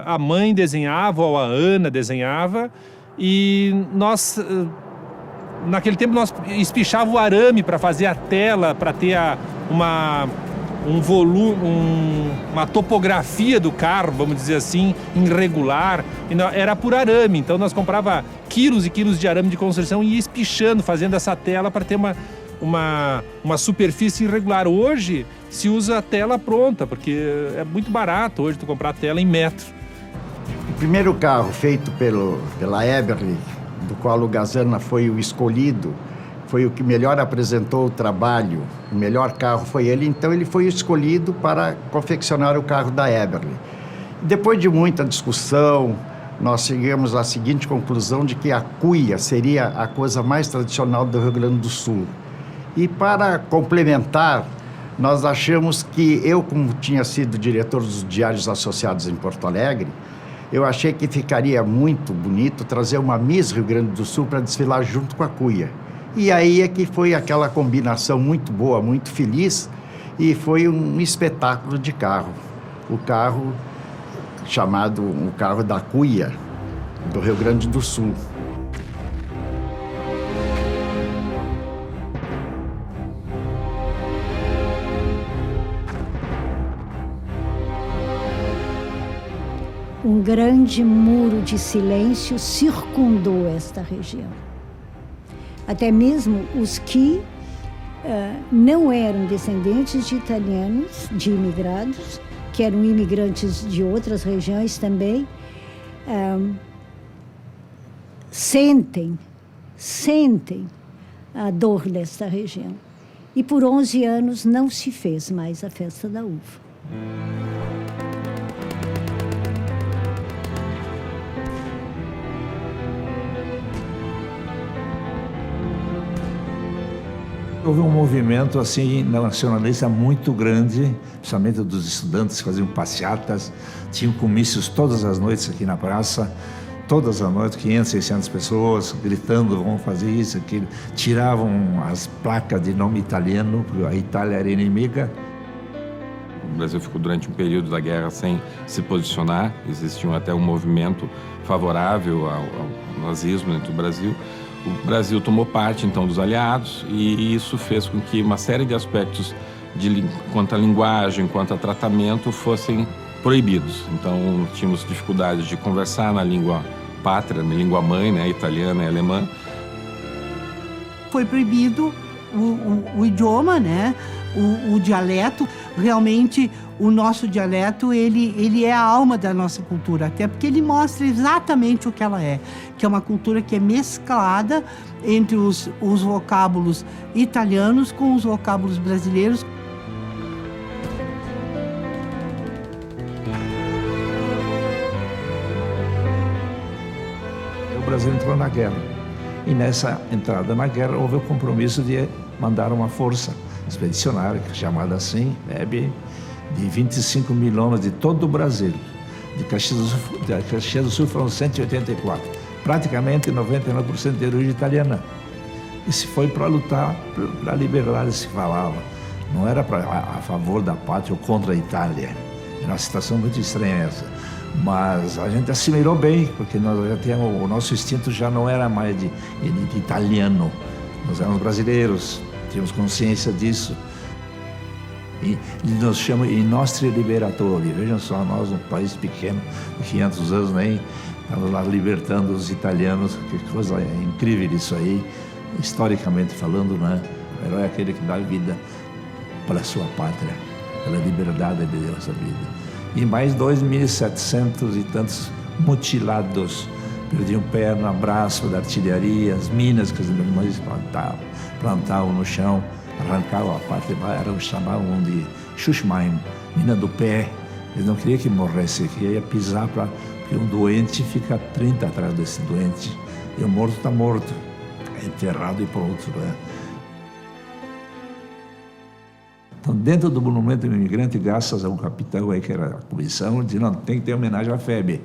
a mãe desenhava ou a Ana desenhava e nós... Naquele tempo nós espichava o arame para fazer a tela, para ter um volume, uma topografia do carro, vamos dizer assim, irregular. Era por arame, então nós comprava quilos e quilos de arame de construção e ia espichando, fazendo essa tela para ter uma superfície irregular. Hoje se usa a tela pronta, porque é muito barato hoje tu comprar a tela em metro. O primeiro carro feito pela Eberle, do qual o Gazana foi o escolhido, foi o que melhor apresentou o trabalho, o melhor carro foi ele, então ele foi escolhido para confeccionar o carro da Eberle. Depois de muita discussão, nós chegamos à seguinte conclusão de que a cuia seria a coisa mais tradicional do Rio Grande do Sul. E para complementar, nós achamos que eu, como tinha sido diretor dos Diários Associados em Porto Alegre, eu achei que ficaria muito bonito trazer uma Miss Rio Grande do Sul para desfilar junto com a cuia. E aí é que foi aquela combinação muito boa, muito feliz, e foi um espetáculo de carro. O carro chamado o carro da cuia, do Rio Grande do Sul. Um grande muro de silêncio circundou esta região. Até mesmo os que não eram descendentes de italianos, de imigrados, que eram imigrantes de outras regiões também, sentem a dor desta região. E por 11 anos não se fez mais a festa da uva. Houve um movimento assim nacionalista muito grande, principalmente dos estudantes que faziam passeatas, tinham comícios todas as noites aqui na praça, todas as noites, 500, 600 pessoas gritando, vão fazer isso, aquilo. Tiravam as placas de nome italiano, porque a Itália era inimiga. O Brasil ficou durante um período da guerra sem se posicionar, existia até um movimento favorável ao nazismo dentro do Brasil. O Brasil tomou parte, então, dos aliados, e isso fez com que uma série de aspectos quanto à linguagem, quanto a tratamento, fossem proibidos. Então, tínhamos dificuldade de conversar na língua pátria, na língua mãe, né, italiana e alemã. Foi proibido o idioma, né, o dialeto. Realmente, o nosso dialeto, ele é a alma da nossa cultura, até porque ele mostra exatamente o que ela é, que é uma cultura que é mesclada entre os vocábulos italianos com os vocábulos brasileiros. O Brasil entrou na guerra, e nessa entrada na guerra houve o compromisso de mandar uma força expedicionária, chamada assim, de 25 mil homens de todo o Brasil. De Caxias do Sul foram 184. Praticamente 99% de origem italiana. E se foi para lutar pela liberdade, se falava. Não era a favor da pátria ou contra a Itália. Era uma situação muito estranha essa. Mas a gente assimilou bem, porque nós já tínhamos, o nosso instinto já não era mais de italiano. Nós éramos brasileiros, tínhamos consciência disso. E nos chama i nostri liberatori. Vejam só, nós, um país pequeno, de 500 anos, nem estamos lá libertando os italianos. Que coisa incrível isso aí, historicamente falando, né? O herói é aquele que dá vida para a sua pátria, pela liberdade de Deus, a vida. E mais 2.700 e tantos mutilados, perdiam perna, braço da artilharia, as minas que os alemães plantavam no chão, arrancavam a parte de baixo, chamavam de Schussbein, mina do pé. Eles não queriam que morresse, queria pisar porque um doente fica 30 atrás desse doente, e o morto está morto, é enterrado e pronto, né? Então, dentro do monumento do imigrante, graças a um capitão aí que era a comissão, disse, não, tem que ter homenagem à FEB.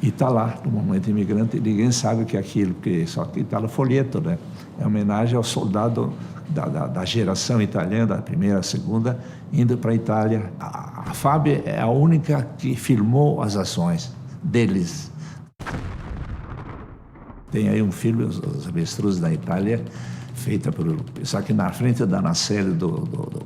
E está lá, no monumento imigrante, ninguém sabe o que é aquilo, porque só que está no folheto, né? É homenagem ao soldado da geração italiana, da primeira, segunda, indo para a Itália. A FAB é a única que filmou as ações deles. Tem aí um filme, Os Avestruzes da Itália, feita só que na frente da nacelle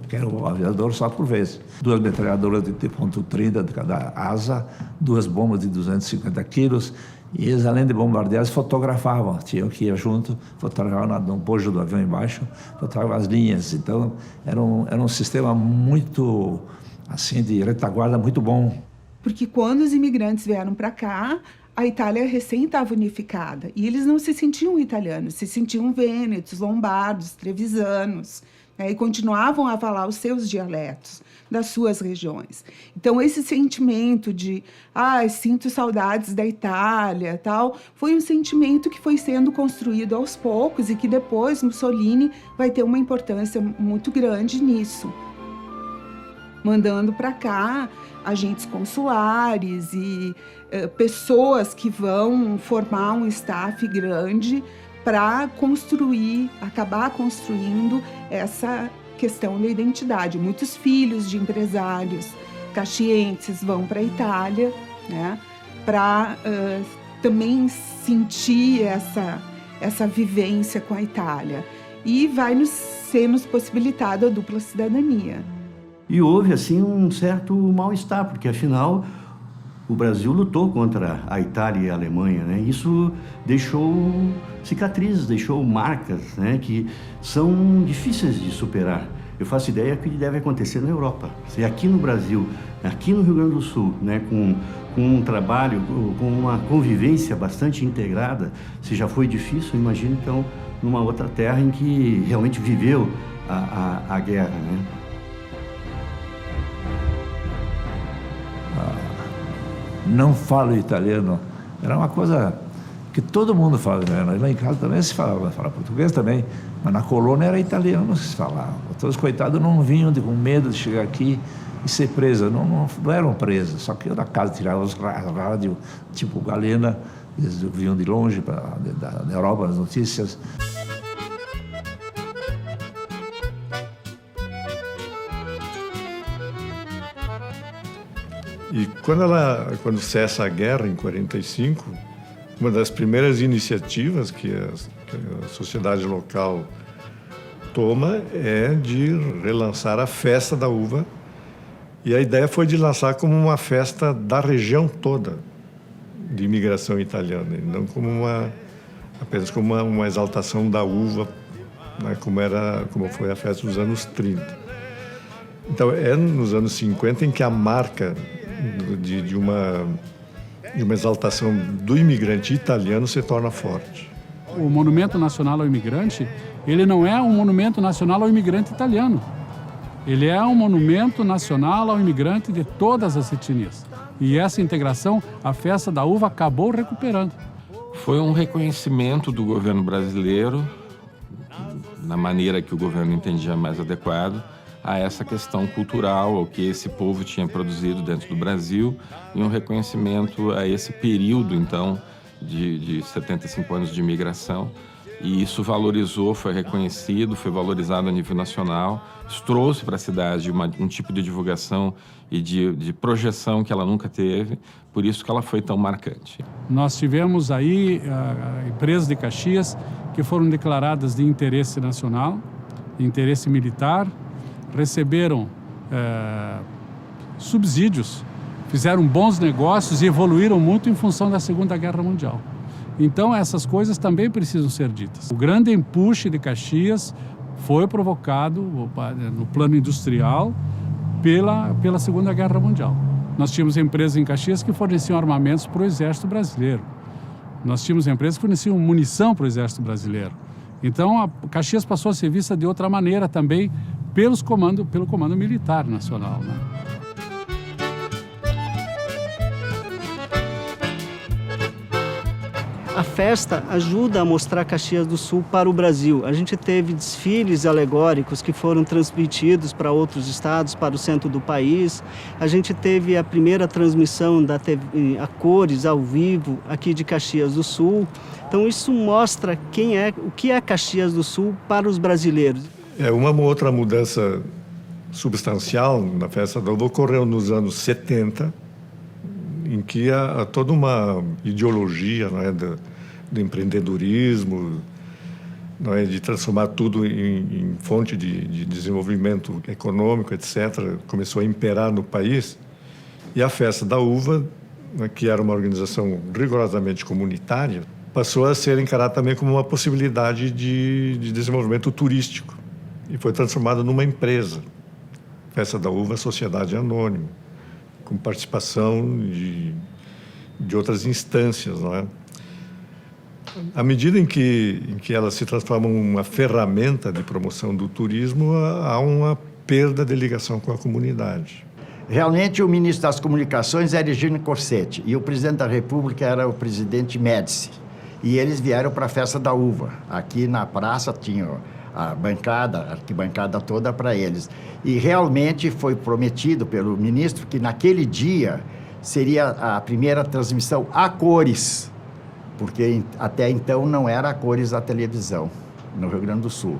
que era o aviador só por vez. 2 metralhadoras de .30 de cada asa, 2 bombas de 250 quilos, e eles, além de bombardear, eles fotografavam. Tinham que ir junto, fotografavam no bojo do avião embaixo, fotografavam as linhas. Então, era um sistema muito, assim, de retaguarda muito bom. Porque quando os imigrantes vieram para cá, a Itália recém estava unificada. E eles não se sentiam italianos, se sentiam vênetos, lombardos, trevisanos. né, e continuavam a falar os seus dialetos das suas regiões. Então, esse sentimento de sinto saudades da Itália, tal, foi um sentimento que foi sendo construído aos poucos e que depois Mussolini vai ter uma importância muito grande nisso, mandando para cá agentes consulares e pessoas que vão formar um staff grande para acabar construindo essa questão da identidade. Muitos filhos de empresários caxienses vão para a Itália, né, para também sentir essa vivência com a Itália. E vai nos possibilitada a dupla cidadania. E houve, assim, um certo mal-estar, porque, afinal, o Brasil lutou contra a Itália e a Alemanha, né? Isso deixou cicatrizes, deixou marcas, né, que são difíceis de superar. Eu faço ideia que deve acontecer na Europa. Se aqui no Brasil, aqui no Rio Grande do Sul, né, com um trabalho, com uma convivência bastante integrada, se já foi difícil, imagina, então, numa outra terra em que realmente viveu a guerra, né? Não falo italiano. Era uma coisa que todo mundo falava. Lá em casa também se falava português também, mas na colônia era italiano que se falava. Todos os coitados não vinham com medo de chegar aqui e ser presos. Não eram presos, só que eu da casa tirava os rádios, tipo Galena, eles vinham de longe, da Europa, as notícias. E quando cessa a guerra, em 45, uma das primeiras iniciativas que a sociedade local toma é de relançar a Festa da Uva. E a ideia foi de lançar como uma festa da região toda de imigração italiana, e não apenas como uma exaltação da uva, né, como foi a festa dos anos 30. Então, é nos anos 50 em que a marca de uma exaltação do imigrante italiano se torna forte. O Monumento Nacional ao Imigrante, ele não é um monumento nacional ao imigrante italiano. Ele é um monumento nacional ao imigrante de todas as etnias. E essa integração, a Festa da Uva acabou recuperando. Foi um reconhecimento do governo brasileiro, na maneira que o governo entendia mais adequado, a essa questão cultural, ao que esse povo tinha produzido dentro do Brasil, e um reconhecimento a esse período, então, de 75 anos de imigração. E isso valorizou, foi reconhecido, foi valorizado a nível nacional. Isso trouxe para a cidade um tipo de divulgação e de projeção que ela nunca teve, por isso que ela foi tão marcante. Nós tivemos aí empresas de Caxias que foram declaradas de interesse nacional, interesse militar, receberam subsídios, fizeram bons negócios e evoluíram muito em função da Segunda Guerra Mundial. Então, essas coisas também precisam ser ditas. O grande empuxe de Caxias foi provocado no plano industrial pela Segunda Guerra Mundial. Nós tínhamos empresas em Caxias que forneciam armamentos para o Exército Brasileiro. Nós tínhamos empresas que forneciam munição para o Exército Brasileiro. Então, a Caxias passou a ser vista de outra maneira também pelo Comando Militar Nacional, né? A festa ajuda a mostrar Caxias do Sul para o Brasil. A gente teve desfiles alegóricos que foram transmitidos para outros estados, para o centro do país. A gente teve a primeira transmissão da TV a cores, ao vivo, aqui de Caxias do Sul. Então isso mostra o que é Caxias do Sul para os brasileiros. Uma outra mudança substancial na Festa da Uva ocorreu nos anos 70, em que há toda uma ideologia, não é, do empreendedorismo, não é, de transformar tudo em fonte de desenvolvimento econômico, etc., começou a imperar no país. E a Festa da Uva, né, que era uma organização rigorosamente comunitária, passou a ser encarada também como uma possibilidade de desenvolvimento turístico. E foi transformada numa empresa. Festa da Uva, Sociedade Anônima, com participação de outras instâncias, não é? À medida em que ela se transforma em uma ferramenta de promoção do turismo, há uma perda de ligação com a comunidade. Realmente, o ministro das Comunicações era Eugênio Corsetti e o presidente da República era o presidente Médici. E eles vieram para a Festa da Uva. Aqui na praça tinha a arquibancada toda para eles. E realmente foi prometido pelo ministro que naquele dia seria a primeira transmissão a cores, porque até então não era a cores a televisão no Rio Grande do Sul.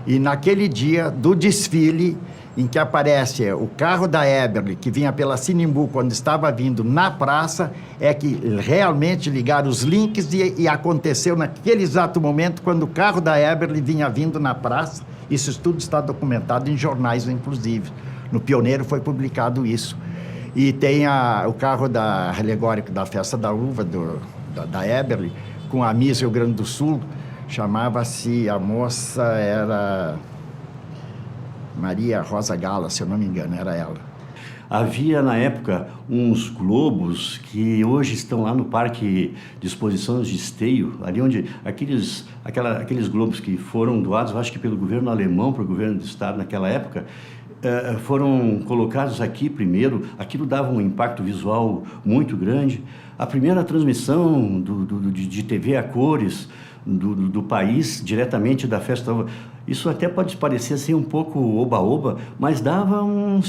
E naquele dia do desfile, em que aparece o carro da Eberle, que vinha pela Sinimbu quando estava vindo na praça, é que realmente ligaram os links e aconteceu naquele exato momento quando o carro da Eberle vinha vindo na praça. Isso tudo está documentado em jornais, inclusive. No Pioneiro foi publicado isso. E tem o carro alegórico da Festa da Uva, da Eberle, com a Miss Rio Grande do Sul. Chamava-se, a moça era Maria Rosa Gala, se eu não me engano, era ela. Havia, na época, uns globos que hoje estão lá no Parque de Exposições de Esteio, ali onde aqueles globos que foram doados, eu acho que pelo governo alemão para o governo do estado naquela época, foram colocados aqui primeiro. Aquilo dava um impacto visual muito grande. A primeira transmissão de TV a cores do país, diretamente da Festa da Uva, isso até pode parecer assim um pouco oba-oba, mas dava um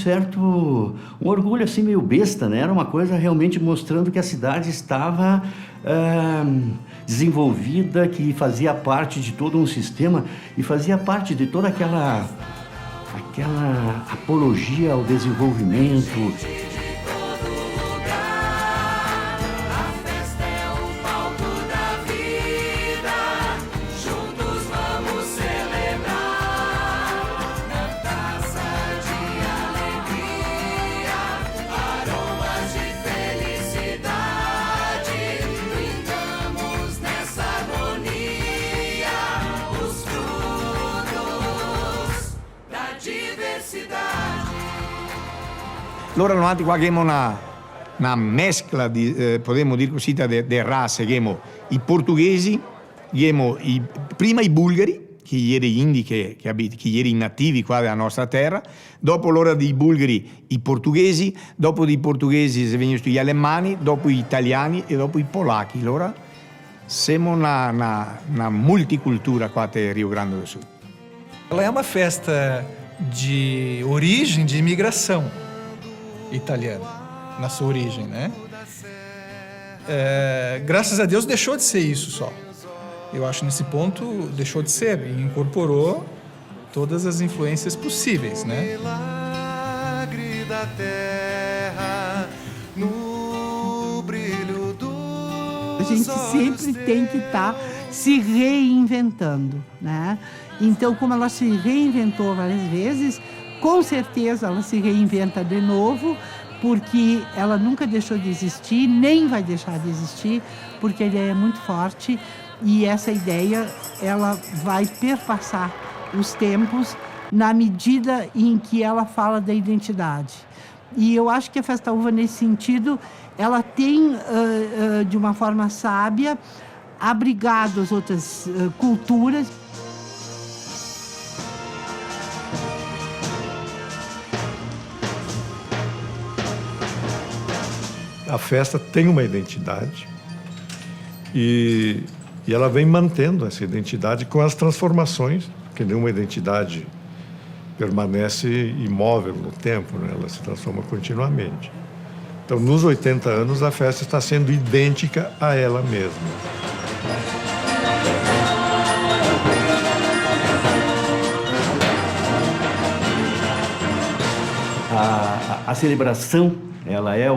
orgulho assim meio besta, né? Era uma coisa realmente mostrando que a cidade estava desenvolvida, que fazia parte de todo um sistema e fazia parte de toda aquela apologia ao desenvolvimento. Allora noi abbiamo una mescla di, potremmo dire così, di razze. Abbiamo i portoghesi, abbiamo prima i bulgari, che erano gli indi che erano i nativi qua della nostra terra, dopo l'ora dei bulgari i portoghesi, dopo dei portoghesi sono venuti gli alemani, dopo gli italiani e dopo i polacchi. Allora siamo una multicultura qua a Rio Grande do Sul. Ela é uma festa de origem de imigração italiana, na sua origem, né? Graças a Deus deixou de ser isso só. Eu acho nesse ponto deixou de ser e incorporou todas as influências possíveis, né? Milagre da terra, no brilho do A gente sempre tem que estar se reinventando, né? Então, como ela se reinventou várias vezes, com certeza ela se reinventa de novo, porque ela nunca deixou de existir, nem vai deixar de existir, porque a ideia é muito forte e essa ideia ela vai perpassar os tempos na medida em que ela fala da identidade. E eu acho que a Festa Uva, nesse sentido, ela tem, de uma forma sábia, abrigado as outras culturas. A festa tem uma identidade e ela vem mantendo essa identidade com as transformações, porque nenhuma identidade permanece imóvel no tempo, né? Ela se transforma continuamente. Então, nos 80 anos, a festa está sendo idêntica a ela mesma. A celebração, ela é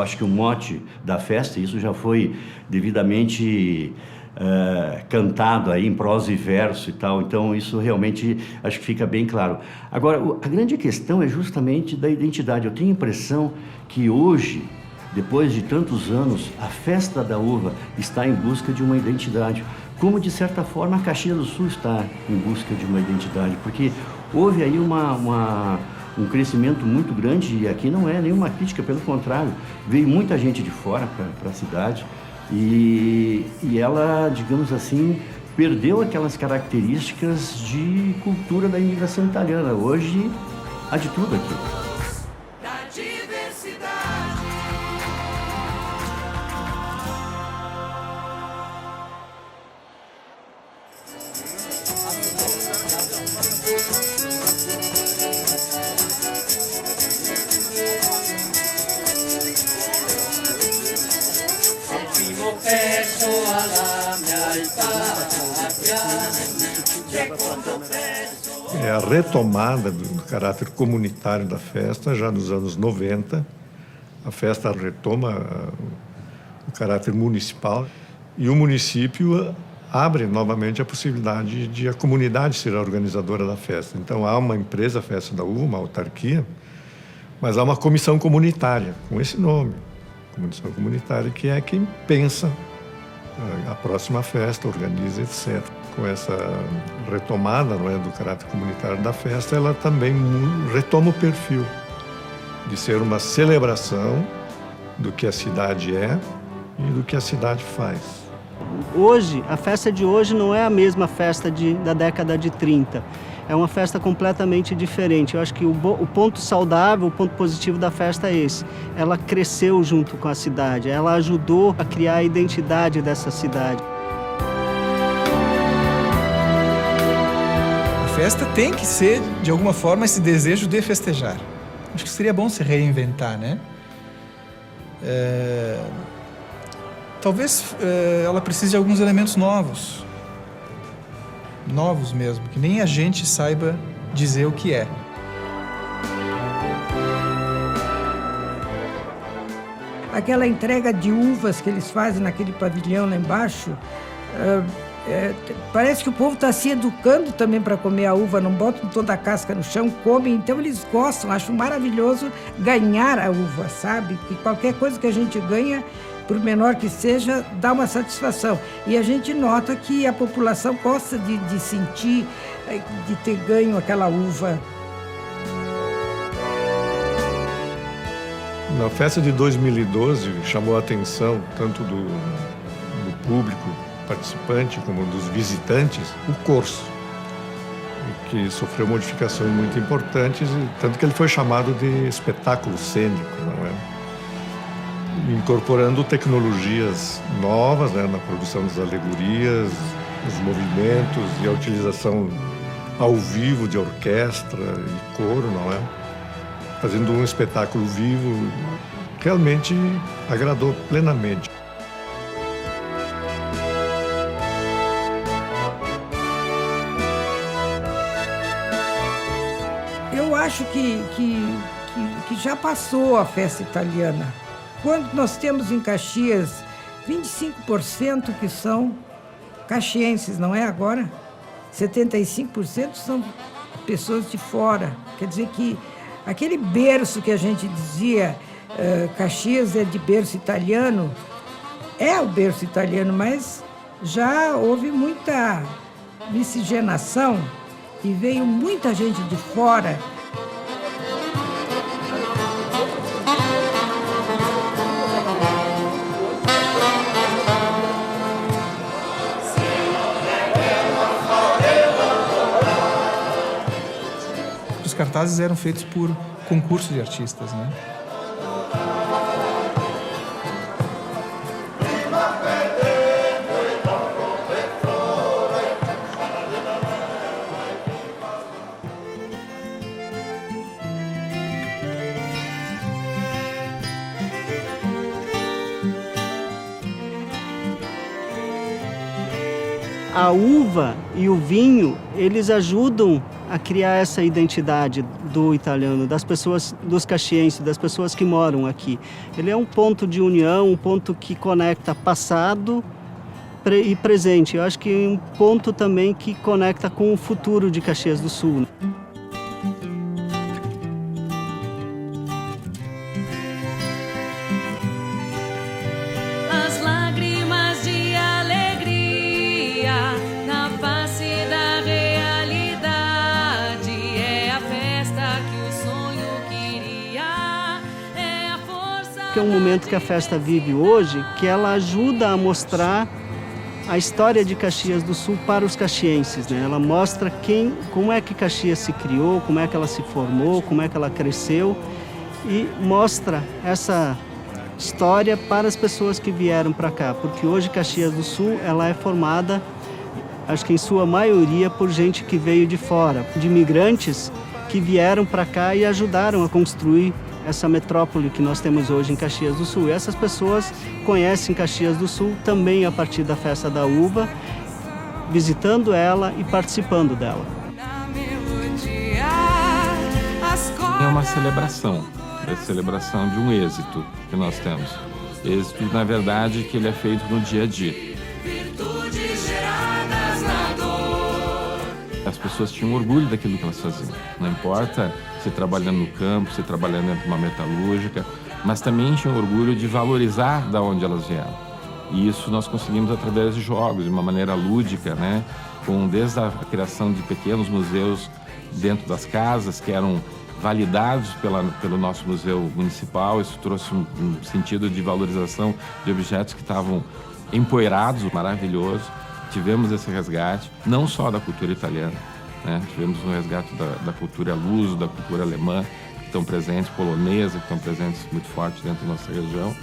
acho que o mote da festa. Isso já foi devidamente cantado aí em prosa e verso e tal. Então, isso realmente acho que fica bem claro. Agora, a grande questão é justamente da identidade. Eu tenho a impressão que hoje, depois de tantos anos, a Festa da Uva está em busca de uma identidade. Como, de certa forma, a Caxias do Sul está em busca de uma identidade. Porque houve aí um crescimento muito grande, e aqui não é nenhuma crítica, pelo contrário, veio muita gente de fora para a cidade, E ela, digamos assim, perdeu aquelas características de cultura da imigração italiana. Hoje, há de tudo aqui. É a retomada do caráter comunitário da festa, já nos anos 90. A festa retoma o caráter municipal e o município abre novamente a possibilidade de a comunidade ser a organizadora da festa. Então há uma empresa, a Festa da Uva, uma autarquia, mas há uma comissão comunitária, com esse nome. Comissão comunitária, que é quem pensa a próxima festa, organiza, etc. Com essa retomada, não é, do caráter comunitário da festa, ela também retoma o perfil de ser uma celebração do que a cidade é e do que a cidade faz. Hoje, a festa de hoje não é a mesma festa da década de 30. É uma festa completamente diferente. Eu acho que o ponto saudável, o ponto positivo da festa é esse. Ela cresceu junto com a cidade, ela ajudou a criar a identidade dessa cidade. A festa tem que ser, de alguma forma, esse desejo de festejar. Acho que seria bom se reinventar, né? Talvez ela precise de alguns elementos novos. Novos mesmo, que nem a gente saiba dizer o que é. Aquela entrega de uvas que eles fazem naquele pavilhão lá embaixo, parece que o povo está se educando também para comer a uva, não botam toda a casca no chão, comem, então eles gostam, acham maravilhoso ganhar a uva, sabe? Que qualquer coisa que a gente ganha, por menor que seja, dá uma satisfação. E a gente nota que a população gosta de sentir, de ter ganho aquela uva. Na festa de 2012, chamou a atenção tanto do público participante como dos visitantes, o corso, que sofreu modificações muito importantes, tanto que ele foi chamado de espetáculo cênico, não é? Incorporando tecnologias novas, né, na produção das alegorias, os movimentos e a utilização ao vivo de orquestra e coro, não é? Fazendo um espetáculo vivo, realmente agradou plenamente. Eu acho que já passou a festa italiana. Quando nós temos em Caxias 25% que são caxienses, não é agora? 75% são pessoas de fora. Quer dizer que aquele berço que a gente dizia, Caxias é de berço italiano, é o berço italiano, mas já houve muita miscigenação e veio muita gente de fora. Os cartazes eram feitos por concurso de artistas, né? A uva e o vinho, eles ajudam a criar essa identidade do italiano, das pessoas, dos caxienses, das pessoas que moram aqui. Ele é um ponto de união, um ponto que conecta passado e presente. Eu acho que é um ponto também que conecta com o futuro de Caxias do Sul. As lágrimas de alegria na face da realidade é a festa que o sonho queria, é a força que é um momento que a festa vive hoje, que ela ajuda a mostrar a história de Caxias do Sul para os caxienses, né? Ela mostra como é que Caxias se criou, como é que ela se formou, como é que ela cresceu e mostra essa história para as pessoas que vieram para cá, porque hoje Caxias do Sul ela é formada, acho que em sua maioria, por gente que veio de fora, de imigrantes que vieram para cá e ajudaram a construir essa metrópole que nós temos hoje em Caxias do Sul. E essas pessoas conhecem Caxias do Sul também a partir da Festa da Uva, visitando ela e participando dela. É uma celebração de um êxito que nós temos. Êxito, na verdade, que ele é feito no dia a dia. As pessoas tinham orgulho daquilo que elas faziam. Não importa se trabalhando no campo, se trabalhando dentro de uma metalúrgica, mas também tinham orgulho de valorizar da onde elas vieram. E isso nós conseguimos através de jogos, de uma maneira lúdica, né? Desde a criação de pequenos museus dentro das casas, que eram validados pelo nosso museu municipal. Isso trouxe um sentido de valorização de objetos que estavam empoeirados, maravilhoso. Tivemos esse resgate, não só da cultura italiana, né? Tivemos um resgate da cultura luso, da cultura alemã, que estão presentes, polonesa, que estão presentes muito forte dentro da nossa região.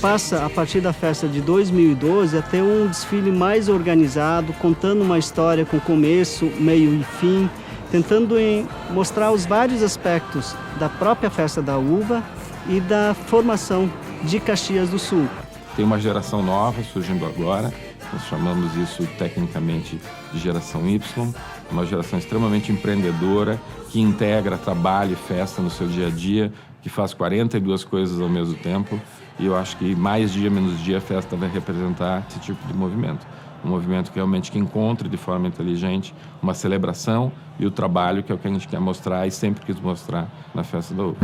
Passa, a partir da festa de 2012, a ter um desfile mais organizado, contando uma história com começo, meio e fim, tentando mostrar os vários aspectos da própria Festa da Uva e da formação de Caxias do Sul. Tem uma geração nova surgindo agora, nós chamamos isso tecnicamente de geração Y, uma geração extremamente empreendedora, que integra trabalho e festa no seu dia a dia, que faz 42 coisas ao mesmo tempo. E eu acho que mais dia, menos dia, a festa vai representar esse tipo de movimento. Um movimento que realmente que encontre de forma inteligente uma celebração e o trabalho, que é o que a gente quer mostrar e sempre quis mostrar na Festa da Uva.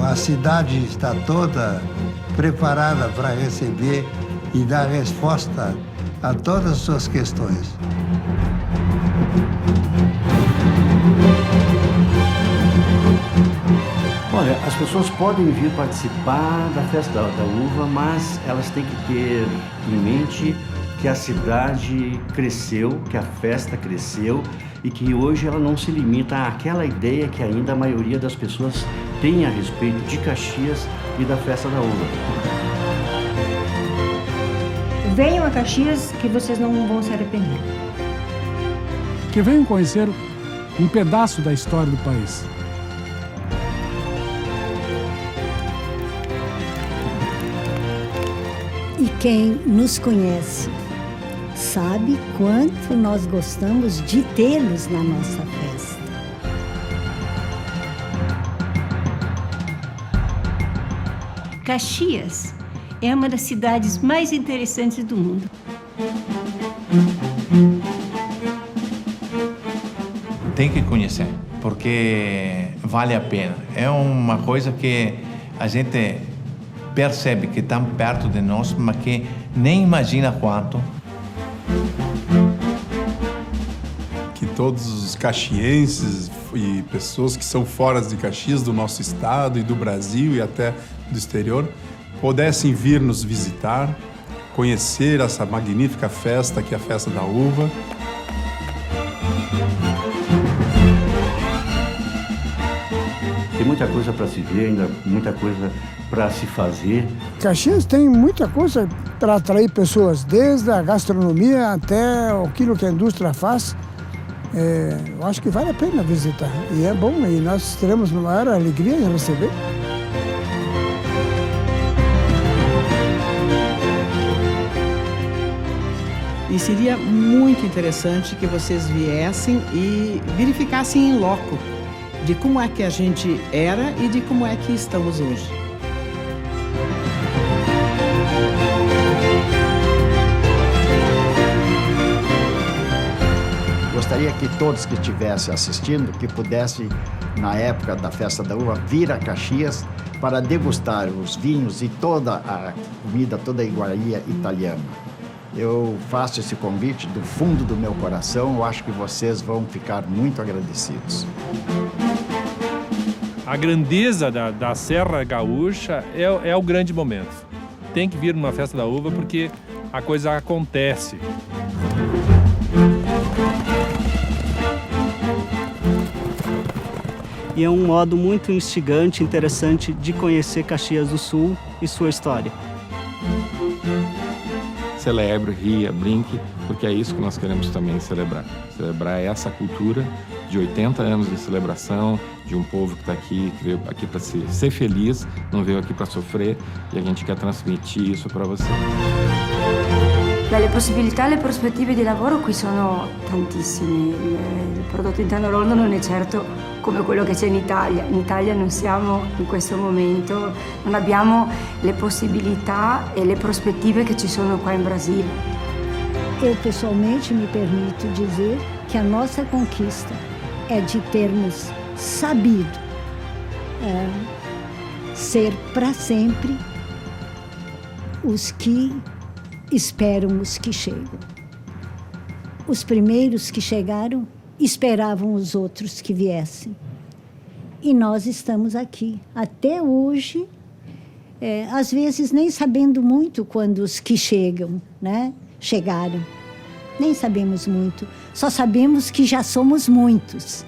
A cidade está toda preparada para receber e dar resposta a todas as suas questões. Olha, as pessoas podem vir participar da Festa da Uva, mas elas têm que ter em mente que a cidade cresceu, que a festa cresceu e que hoje ela não se limita àquela ideia que ainda a maioria das pessoas tem a respeito de Caxias e da Festa da Uva. Venham a Caxias que vocês não vão se arrepender. Que venham conhecer um pedaço da história do país. E quem nos conhece sabe quanto nós gostamos de tê-los na nossa festa. Caxias é uma das cidades mais interessantes do mundo. Tem que conhecer, porque vale a pena. É uma coisa que a gente percebe que está perto de nós, mas que nem imagina quanto. Que todos os caxienses e pessoas que são fora de Caxias, do nosso estado e do Brasil e até do exterior, pudessem vir nos visitar, conhecer essa magnífica festa que é a Festa da Uva. Tem muita coisa para se ver, ainda muita coisa para se fazer. Caxias tem muita coisa para atrair pessoas, desde a gastronomia até aquilo que a indústria faz. Eu acho que vale a pena visitar. E é bom, e nós teremos uma maior alegria em receber. E seria muito interessante que vocês viessem e verificassem em loco de como é que a gente era e de como é que estamos hoje. gostaria que todos que estivessem assistindo, que pudessem, na época da Festa da Uva, vir a Caxias para degustar os vinhos e toda a comida, toda a iguaria italiana. Eu faço esse convite do fundo do meu coração, eu acho que vocês vão ficar muito agradecidos. A grandeza da Serra Gaúcha é o grande momento. Tem que vir numa Festa da Uva porque a coisa acontece. E é um modo muito instigante, interessante de conhecer Caxias do Sul e sua história. Celebre, ria, brinque, porque é isso que nós queremos também celebrar. Celebrar essa cultura de 80 anos de celebração, de um povo que está aqui para ser feliz, não veio aqui para sofrer, e a gente quer transmitir isso para você. Le possibilità e le prospettive di lavoro qui sono tantissime. Il prodotto interno lordo non è certo come quello che c'è in Italia. In Italia non siamo in questo momento, non abbiamo le possibilità e le prospettive che ci sono qua in Brasile. Eu pessoalmente me permito dizer que a nossa conquista é de termos sabido ser para sempre os que esperam os que chegam. Os primeiros que chegaram esperavam os outros que viessem. E nós estamos aqui, até hoje, às vezes nem sabendo muito quando os que chegam, né, chegaram. Nem sabemos muito, só sabemos que já somos muitos.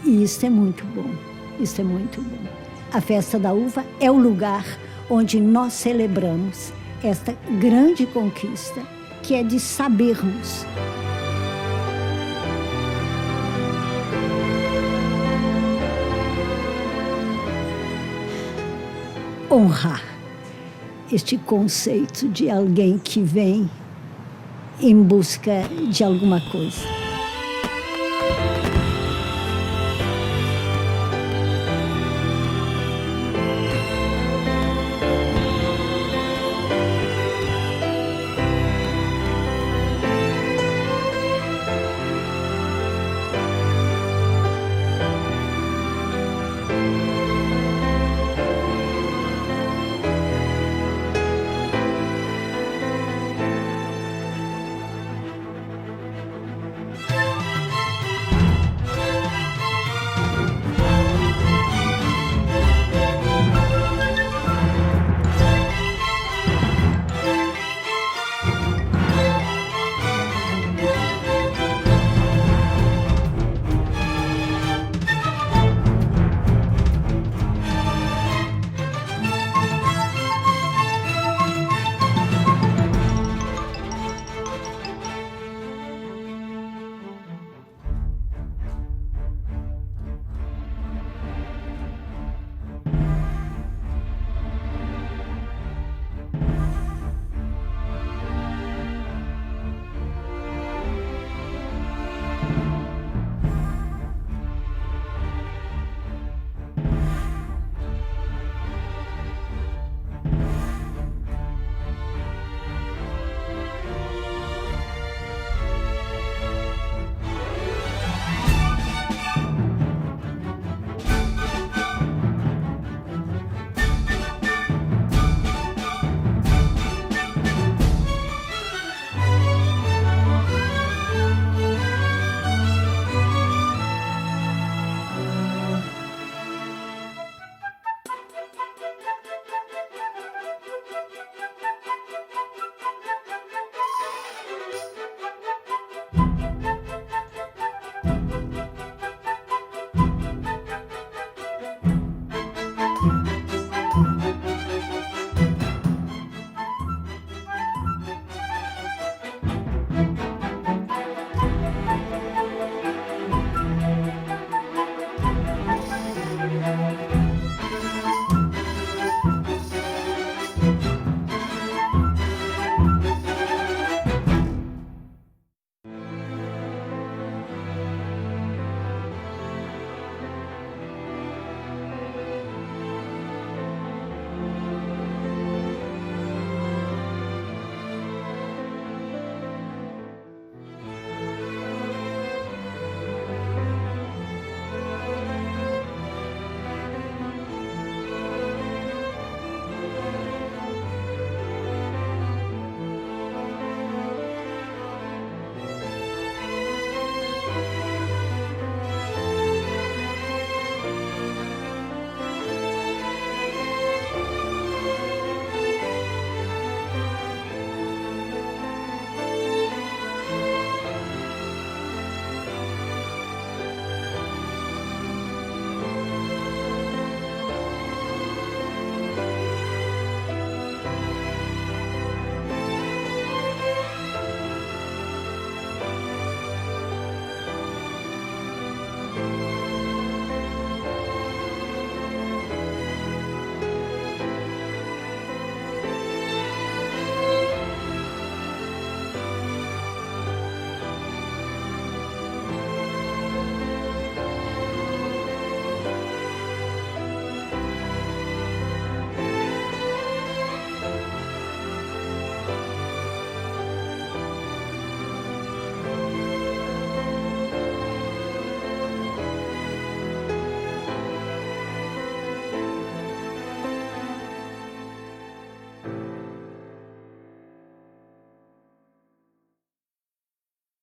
E isso é muito bom, isso é muito bom. A Festa da Uva é o lugar onde nós celebramos esta grande conquista, que é de sabermos. Honrar este conceito de alguém que vem em busca de alguma coisa.